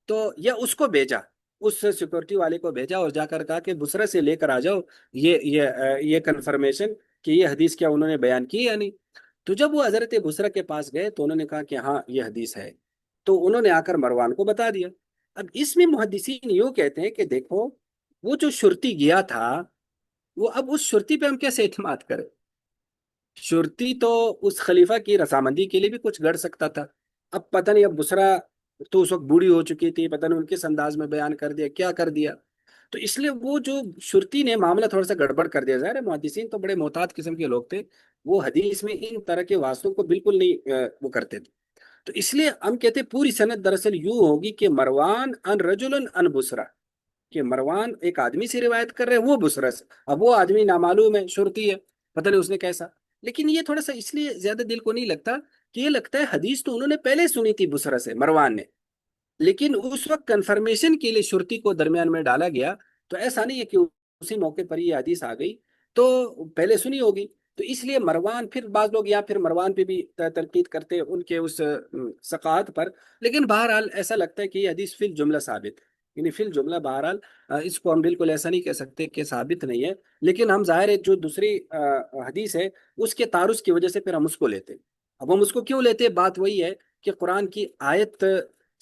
تو یا اس کو بھیجا، اس سیکورٹی والے کو بھیجا اور جا کر کہا کہ بسرا سے لے کر آ جاؤ یہ کنفرمیشن کہ یہ حدیث کیا انہوں نے بیان کی یا نہیں۔ تو جب وہ حضرت بسرا کے پاس گئے تو انہوں نے کہا کہ ہاں یہ حدیث ہے، تو انہوں نے آ کر مروان کو بتا دیا۔ اب اس میں محدثین یوں کہتے ہیں کہ دیکھو، وہ جو شرطی گیا تھا، وہ اب اس شرطی پہ ہم کیسے اعتماد کریں؟ شرطی تو اس خلیفہ کی رضامندی کے لیے بھی کچھ گڑ سکتا تھا۔ اب پتہ نہیں، اب بسرا تو اس وقت بوڑھی ہو چکی تھی، پتہ نہیں ان کس انداز میں بیان کر دیا، کیا کر دیا۔ تو اس لیے وہ جو شرطی نے معاملہ تھوڑا سا گڑبڑ کر دیا۔ ظاہر ہے محدثین تو بڑے محتاط قسم کے لوگ تھے، وہ حدیث میں ان طرح کے واسطوں کو بالکل نہیں وہ کرتے تھے۔ تو اس لیے ہم کہتے ہیں پوری سند دراصل یوں ہوگی کہ مروان ان رجل ان بسرا، کہ مروان ایک آدمی سے روایت کر رہے ہیں، وہ بسرا سے۔ اب وہ آدمی نامعلوم ہے، شرطی ہے، پتہ نہیں اس نے کیسا۔ لیکن یہ تھوڑا سا اس لیے زیادہ دل کو نہیں لگتا کہ یہ لگتا ہے حدیث تو انہوں نے پہلے سنی تھی بسرا سے، مروان نے، لیکن اس وقت کنفرمیشن کے لیے شرطی کو درمیان میں ڈالا گیا۔ تو ایسا نہیں ہے کہ اسی موقع پر یہ حدیث آ گئی، تو پہلے سنی ہوگی۔ تو اس لیے مروان، پھر بعض لوگ یا پھر مروان پہ بھی تنقید کرتے ہیں ان کے اس ثقافت پر، لیکن بہرحال ایسا لگتا ہے کہ یہ حدیث فی الجملہ ثابت ہے، یعنی فی الجملہ بہرحال اس کو ہم بالکل ایسا نہیں کہہ سکتے کہ ثابت نہیں ہے، لیکن ہم ظاہر ہے جو دوسری حدیث ہے اس کے تعارض کی وجہ سے پھر ہم اس کو لیتے ہیں۔ اب ہم اس کو کیوں لیتے ہیں؟ بات وہی ہے کہ قرآن کی آیت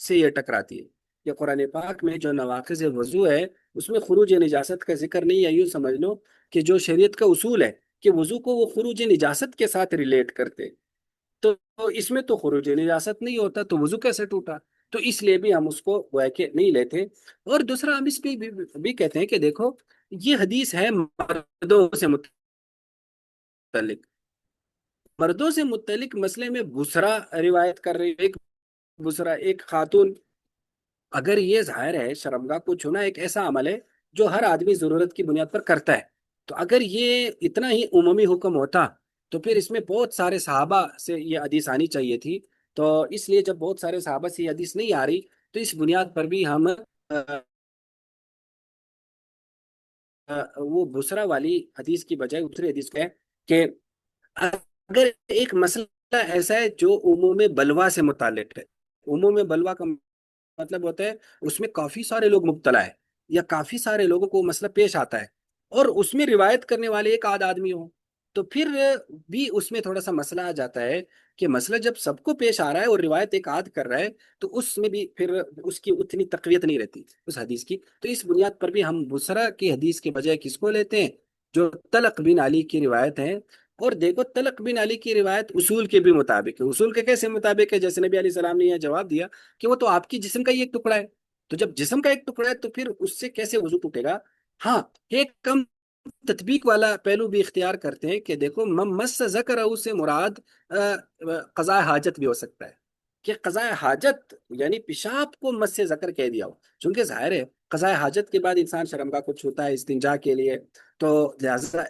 سے یہ ٹکراتی ہے کہ قرآن پاک میں جو نواقض وضو ہے اس میں خروج نجاست کا ذکر نہیں ہے۔ یوں سمجھ لو کہ جو شریعت کا اصول ہے کہ وضو کو وہ خروج نجاست کے ساتھ ریلیٹ کرتے، تو اس میں تو خروج نجاست نہیں ہوتا، تو وضو کیسے ٹوٹا؟ تو اس لیے بھی ہم اس کو گویا کہ نہیں لیتے۔ اور دوسرا ہم اس پہ بھی کہتے ہیں کہ دیکھو، یہ حدیث ہے مردوں سے متعلق، مردوں سے متعلق مسئلے میں بسرا روایت کر رہی ہے، ایک بسرا، ایک خاتون۔ اگر یہ ظاہر ہے شرمگاہ کو چھونا ایک ایسا عمل ہے جو ہر آدمی ضرورت کی بنیاد پر کرتا ہے، تو اگر یہ اتنا ہی عمومی حکم ہوتا تو پھر اس میں بہت سارے صحابہ سے یہ حدیث آنی چاہیے تھی۔ تو اس لیے جب بہت سارے صحابہ سے یہ حدیث نہیں آ رہی، تو اس بنیاد پر بھی ہم وہ بسرا والی حدیث کی بجائے دوسری حدیث کو ہے کہ اگر ایک مسئلہ ایسا ہے جو عموم بلوا سے متعلق ہے، عموم بلوا کا مطلب ہوتا ہے اس میں کافی سارے لوگ مبتلا ہے، یا کافی سارے لوگوں کو مسئلہ پیش آتا ہے، اور اس میں روایت کرنے والے ایک آدھ آدمی ہو، تو پھر بھی اس میں تھوڑا سا مسئلہ آ جاتا ہے کہ مسئلہ جب سب کو پیش آ رہا ہے اور روایت ایک آدھ کر رہا ہے، تو اس میں بھی پھر اس کی اتنی تقویت نہیں رہتی اس حدیث کی۔ تو اس بنیاد پر بھی ہم بسرا کی حدیث کے بجائے کس کو لیتے ہیں؟ جو طلق بن علی کی روایت ہے۔ اور دیکھو طلق بن علی کی روایت اصول کے بھی مطابق ہے۔ اصول کے کیسے مطابق ہے؟ جیسے نبی علیہ السلام نے یہ جواب دیا کہ وہ تو آپ کی جسم کا ہی ایک ٹکڑا ہے، تو جب جسم کا ایک ٹکڑا ہے تو پھر اس سے کیسے وضو ٹوٹے گا؟ ہاں، ایک کم تطبیق والا پہلو بھی اختیار کرتے ہیں کہ دیکھو مس ذکر سے مراد قضاء حاجت بھی ہو سکتا ہے، کہ قضاء حاجت یعنی پیشاب کو مس ذکر کہہ دیا ہو، چونکہ ظاہر ہے قضاء حاجت کے بعد انسان شرمگاہ کو چھوتا ہے استنجا کے لیے، تو لہذا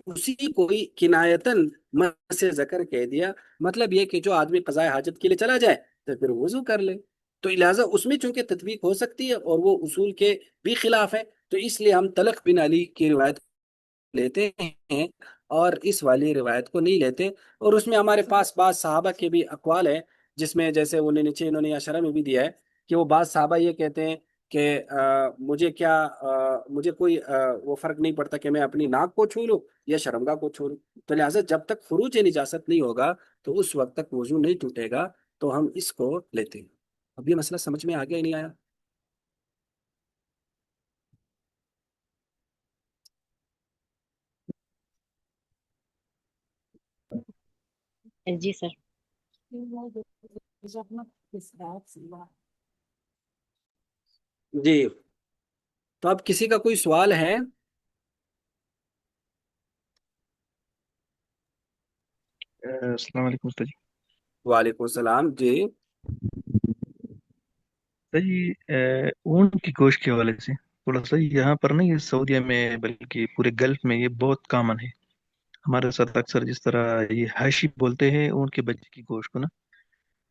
اسی کو ہی کنایتن مس ذکر کہہ دیا، مطلب یہ کہ جو آدمی قضاء حاجت کے لیے چلا جائے تو پھر وضو کر لے، تو لہذا اس میں چونکہ تطبیق ہو سکتی ہے اور وہ اصول کے بھی خلاف ہے، تو اس لیے ہم طلق بن علی کی روایت لیتے ہیں اور اس والی روایت کو نہیں لیتے، اور اس میں ہمارے پاس بعض صحابہ کے بھی اقوال ہیں، جس میں جیسے نیچے انہوں نے اشارہ میں بھی دیا ہے کہ وہ بعض صحابہ یہ کہتے ہیں کہ مجھے کوئی وہ فرق نہیں پڑتا کہ میں اپنی ناک کو چھو لوں یا شرمگاہ کو چھو لوں، تو لہٰذا جب تک خروج نجاست نہیں ہوگا تو اس وقت تک وضو نہیں ٹوٹے گا، تو ہم اس کو لیتے ہیں۔ اب یہ مسئلہ سمجھ میں آ گیا ہی نہیں آیا؟ جی سر۔ جی، تو اب کسی کا کوئی سوال ہے؟ السلام علیکم استاد جی۔ وعلیکم السلام جی۔ استاد جی اونٹ کی گوشت کے حوالے سے تھوڑا سا یہاں پر نہیں، یہ سعودیہ میں بلکہ پورے گلف میں یہ بہت کامن ہے، ہمارے ساتھ اکثر جس طرح یہ ہاشی بولتے ہیں اونٹ کے بچے کی گوشت کو نا،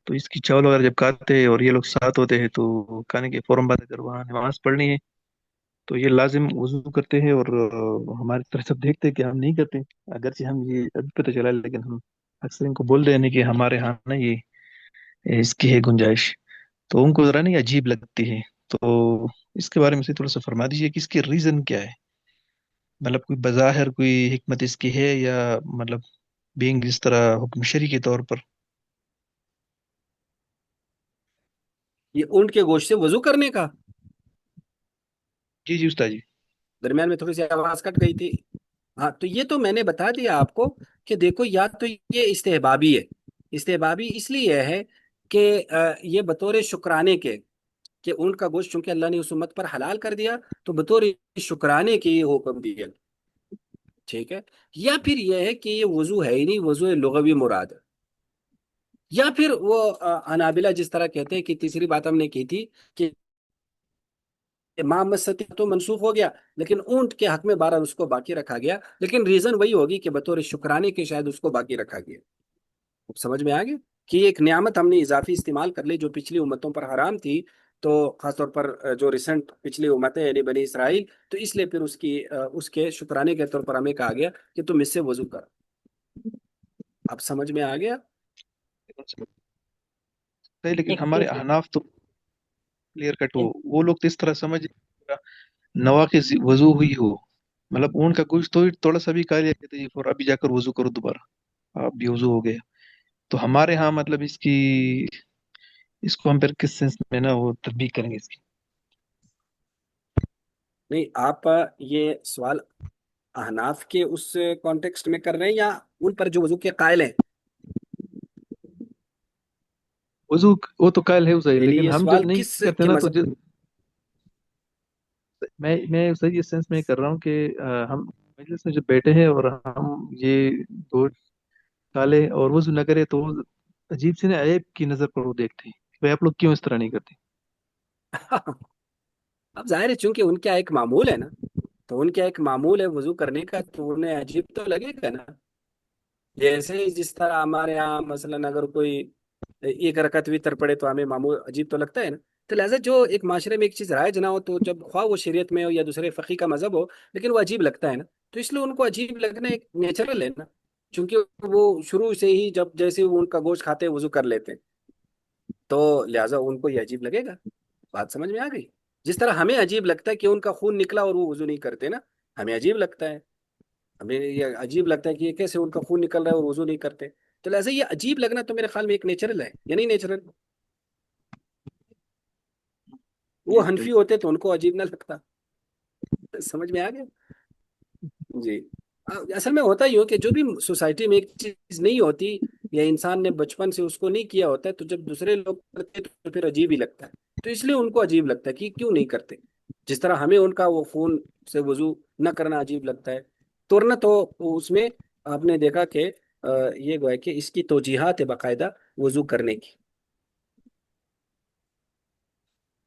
تو اس کی چاول وغیرہ جب کھاتے ہیں اور یہ لوگ ساتھ ہوتے ہیں تو کھانے کے فوراً بعد اگر وہاں نماز پڑھنی ہے تو یہ لازم وضو کرتے ہیں، اور ہماری طرح سب دیکھتے ہیں کہ ہم نہیں کرتے، اگرچہ ہم یہ ابھی پتہ چلا لیکن ہم اکثر ان کو بول رہے ہیں کہ ہمارے ہاں نا یہ اس کی ہے گنجائش، تو ان کو ذرا نہیں عجیب لگتی ہے، تو اس کے بارے میں سے تھوڑا سا فرما دیجیے کہ اس کی ریزن کیا ہے، مطلب کوئی بظاہر کوئی حکمت اس کی ہے یا مطلب بینگ جس طرح حکم شری کے طور پر؟ یہ اونٹ کے گوشت سے وضو کرنے کا؟ جی جی استاد جی۔ درمیان میں تھوڑی سی آواز کٹ گئی تھی۔ ہاں، تو یہ تو میں نے بتا دیا آپ کو کہ دیکھو، یا تو یہ استحبابی ہے، استحبابی اس لیے ہے کہ یہ بطور شکرانے کے، کہ اونٹ کا گوشت چونکہ اللہ نے اس امت پر حلال کر دیا تو بطور شکرانے کے یہ حکم دیا، ٹھیک ہے؟ یا پھر یہ ہے کہ یہ وضو ہے ہی نہیں، وضو لغوی مراد ہے، یا پھر وہ حنابلہ جس طرح کہتے ہیں کہ تیسری بات ہم نے کی تھی کہ امام مستی تو منسوخ ہو گیا لیکن اونٹ کے حق میں بہرحال اس کو باقی رکھا گیا، لیکن ریزن وہی ہوگی کہ بطور شکرانے کے شاید اس کو باقی رکھا گیا۔ اب سمجھ میں آ گیا کہ ایک نعمت ہم نے اضافی استعمال کر لی جو پچھلی امتوں پر حرام تھی، تو خاص طور پر جو ریسنٹ پچھلی امتیں یعنی بنی اسرائیل، تو اس لیے پھر اس کے شکرانے کے طور پر ہمیں کہا گیا کہ تم اس سے وضو کر۔ اب سمجھ میں آ گیا؟ صحیح، لیکن ایک ہمارے چیز احناف تو کلیئر کٹ ہو، وہ لوگ تو اس طرح سمجھ نواقص وضو ہوئی ہو، مطلب اونٹ کا گوشت تو تھوڑا سا بھی کھا لیا کہتے جی فور ابھی جا کر وضو کرو دوبارہ، اب بھی وضو ہو گیا، تو ہمارے ہاں مطلب اس کو ہم پھر کس سینس میں نا وہ تطبیق کریں گے اس کی؟ نہیں، آپ یہ سوال احناف کے اس کانٹیکسٹ میں کر رہے ہیں یا ان پر جو وضو کے قائل ہیں؟ وضو وہ تو قائل ہے وہ صحیح، یعنی لیکن یہ ہم جب سوال نہیں کس کرتے کے نا تو مذہب؟ میں صحیح اس سینس میں کر رہا ہوں کہ ہم مجلس میں جب بیٹھے ہیں اور ہم یہ دو کالے اور وضو نہ کرے تو وہ عجیب سے نا عیب کی نظر پر وہ دیکھتے ہیں کہ بھائی آپ لوگ کیوں اس طرح نہیں کرتے؟ اب ظاہر ہے چونکہ ان کا ایک معمول ہے نا، تو ان کا ایک معمول ہے وضو کرنے کا، تو انہیں عجیب تو لگے گا نا، جیسے جس طرح ہمارے یہاں مثلاً اگر کوئی ایک رکعت وتر پڑے تو ہمیں معمول عجیب تو لگتا ہے نا، تو لہٰذا جو ایک معاشرے میں ایک چیز رائج نہ ہو تو جب خواہ وہ شریعت میں ہو یا دوسرے فقی کا مذہب ہو لیکن وہ عجیب لگتا ہے نا، تو اس لیے ان کو عجیب لگنا ایک نیچرل ہے نا، چونکہ وہ شروع سے ہی جب جیسے وہ ان کا گوشت کھاتے ہیں وضو کر لیتے ہیں، تو لہٰذا ان کو یہ عجیب لگے گا۔ بات سمجھ میں آ گئی؟ جس طرح ہمیں عجیب لگتا ہے کہ ان کا خون نکلا اور وہ وضو نہیں کرتے نا، ہمیں عجیب لگتا ہے، ہمیں یہ عجیب لگتا ہے کہ یہ کیسے ان کا خون نکل رہا ہے اور وضو نہیں کرتے، تو لہٰذا یہ عجیب لگنا تو میرے خیال میں ایک نیچرل ہے یا نہیں نیچرل؟ جی وہ صحیح۔ حنفی ہوتے تو ان کو عجیب نہ لگتا۔ سمجھ میں آ گیا؟ جی، اصل میں ہوتا ہی ہو کہ جو بھی سوسائٹی میں ایک چیز نہیں ہوتی یا انسان نے بچپن سے اس کو نہیں کیا ہوتا ہے تو جب دوسرے لوگ کرتے ہیں تو پھر عجیب ہی لگتا ہے، تو اس لیے ان کو عجیب لگتا ہے کہ کیوں نہیں کرتے، جس طرح ہمیں ان کا وہ خون سے وضو نہ کرنا عجیب لگتا ہے، تو ورنہ تو اس میں آپ نے دیکھا کہ یہ گویا کہ اس کی توجیحات ہے باقاعدہ وضو کرنے کی،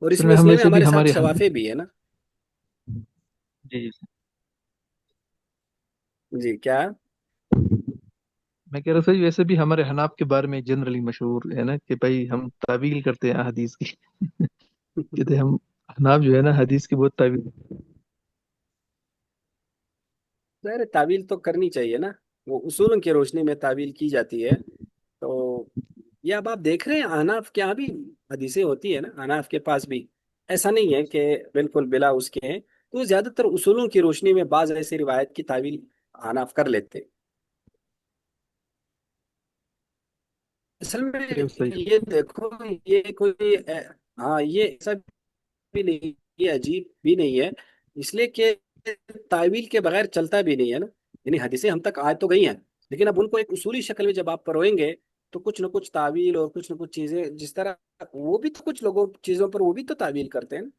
اور اس اصل میں ہم مسئلے میں میں سے بھی ہمارے ساتھ ہمارے شوافے بھی ہے نا۔ جی جی جی کیا؟ میں کہہ رہا تھا ویسے بھی ہمارے حناف کے بارے میں جنرلی مشہور ہے نا کہ بھائی ہم تعویل کرتے ہیں حدیث کی کہتے ہیں ہم حناف جو ہے نا حدیث کی بہت تعویل۔ ظاہر ہے تعویل تو کرنی چاہیے نا، وہ اصولوں کی روشنی میں تعویل کی جاتی ہے۔ تو یہ اب آپ دیکھ رہے ہیں اناف کے یہاں بھی حدیثیں ہوتی ہے نا، اناف کے پاس بھی ایسا نہیں ہے کہ بالکل بلا اس کے ہیں، تو زیادہ تر اصولوں کی روشنی میں بعض ایسی روایت کی تعویل اناف کر لیتے ہیں۔ اصل میں صحیح یہ دیکھو، یہ کوئی ہاں یہ ایسا بھی نہیں، یہ عجیب بھی نہیں ہے، اس لیے کہ تعویل کے بغیر چلتا بھی نہیں ہے نا۔ یعنی حدیثیں ہم تک آ تو گئی ہیں، لیکن اب ان کو ایک اصولی شکل میں جب آپ پروئیں گے تو کچھ نہ کچھ تعویل اور کچھ نہ کچھ چیزیں، جس طرح وہ بھی تو کچھ لوگوں چیزوں پر وہ بھی تو تعویل کرتے ہیں نا۔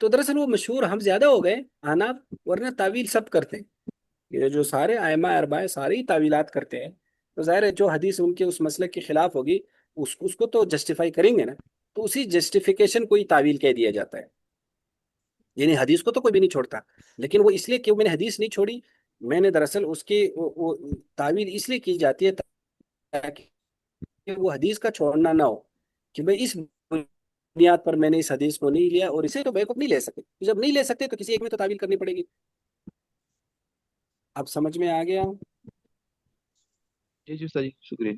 تو دراصل وہ مشہور ہم زیادہ ہو گئے آنا، ورنہ تعویل سب کرتے ہیں، یہ جو سارے ائمہ اربعہ ساری ہی تعویلات کرتے ہیں۔ تو ظاہر ہے جو حدیث ان کے اس مسئلے کے خلاف ہوگی اس کو تو جسٹیفائی کریں گے نا، تو اسی جسٹیفیکیشن کو ہی تعویل کہہ دیا جاتا ہے۔ یعنی حدیث کو تو کوئی بھی نہیں چھوڑتا، لیکن وہ اس لیے کہ میں نے حدیث نہیں چھوڑی، میں نے دراصل اس کی تعویل اس لیے کی جاتی ہے تاکہ وہ حدیث کا چھوڑنا نہ ہو، کہ بھائی اس بنیاد پر میں نے اس حدیث کو نہیں لیا اور اسے تو بیوقوف نہیں لے سکتے، جب نہیں لے سکتے تو کسی ایک میں تو تعویل کرنی پڑے گی۔ اب سمجھ میں آ گیا؟ جی جی صحیح شکریہ۔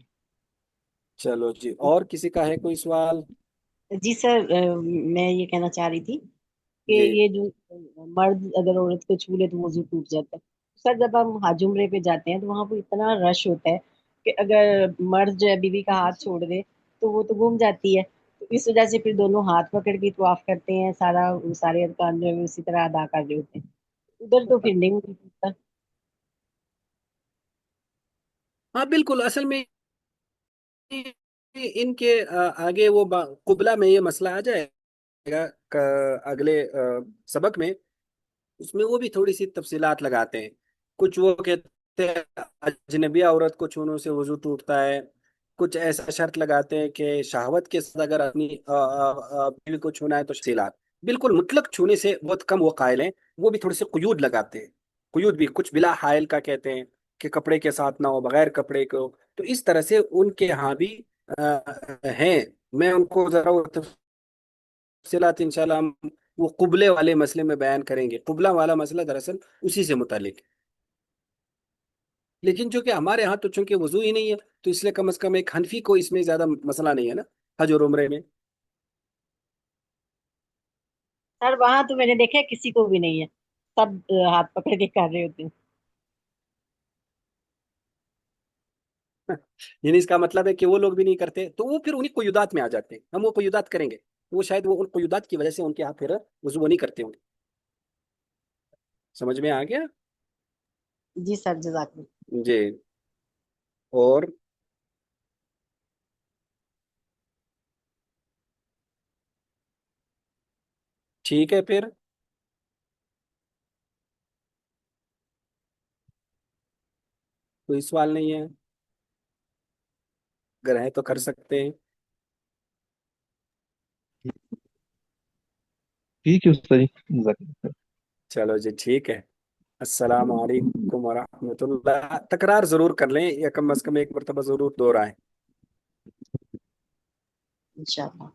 چلو جی، اور کسی کا ہے کوئی سوال؟ جی سر، میں یہ کہنا چاہ رہی تھی کہ جی یہ جو مرد اگر عورت کو چھو لے تو وضو ٹوٹ جاتا ہے۔ سر جب ہم حج عمرے پہ جاتے ہیں تو وہاں پہ اتنا رش ہوتا ہے کہ اگر مرد جو ہے بیوی کا ہاتھ چھوڑ دے تو وہ تو گم جاتی ہے، تو اس وجہ سے پھر دونوں ہاتھ پکڑ کے طواف کرتے ہیں، سارے ارکان جو ہے اسی طرح ادا کر رہے ہوتے ہیں، ادھر تو پھر نہیں ٹوٹتا۔ ہاں بالکل، اصل میں ان کے آگے وہ قبلہ میں یہ مسئلہ آ جائے گا اگلے سبق میں، اس میں وہ بھی تھوڑی سی تفصیلات لگاتے ہیں۔ کچھ وہ کہتے ہیں اجنبی عورت کو چھونے سے وضو ٹوٹتا ہے، کچھ ایسا شرط لگاتے ہیں کہ شہوت کے ساتھ اگر اپنی بیوی کو چھونا ہے تو تفصیلات، بالکل مطلق چھونے سے بہت کم وہ قائل ہیں، وہ بھی تھوڑے سے قیود لگاتے ہیں۔ قیود بھی کچھ بلا حائل کا کہتے ہیں کہ کپڑے کے ساتھ نہ ہو، بغیر کپڑے کو، تو اس طرح سے ان کے ہاں بھی ہیں۔ میں ان کو ذرا وہ تفصیلات انشاءاللہ ہم وہ قبلے والے مسئلے میں بیان کریں گے۔ قبلہ والا مسئلہ دراصل اسی سے متعلق ہے، لیکن چونکہ ہمارے ہاں تو چونکہ وضو ہی نہیں ہے، تو اس لیے کم از کم ایک حنفی کو اس میں زیادہ مسئلہ نہیں ہے نا حج اور عمرے میں۔ سر وہاں تو میں نے دیکھا ہے کسی کو بھی نہیں ہے، سب ہاتھ پکڑ کے کر رہے ہوتے ہیں۔ یعنی اس کا مطلب ہے کہ وہ لوگ بھی نہیں کرتے، تو وہ پھر انہیں قیودات میں آ جاتے ہیں، ہم وہ قیودات کریں گے، وہ شاید وہ ان قیودات کی وجہ سے ان کے ہاں پھر وضو وہ نہیں کرتے ہوں گے۔ سمجھ میں آ گیا؟ جی سر، جزاک اللہ۔ جی، اور ٹھیک ہے پھر، کوئی سوال نہیں ہے؟ اگر ہے تو کر سکتے ہیں۔ ٹھیک ہے استاد جی جزاک اللہ خیر۔ چلو جی ٹھیک ہے، السلام علیکم ورحمۃ اللہ۔ تکرار ضرور کر لیں، یا کم از کم ایک مرتبہ ضرور دہرائیں۔ انشاءاللہ۔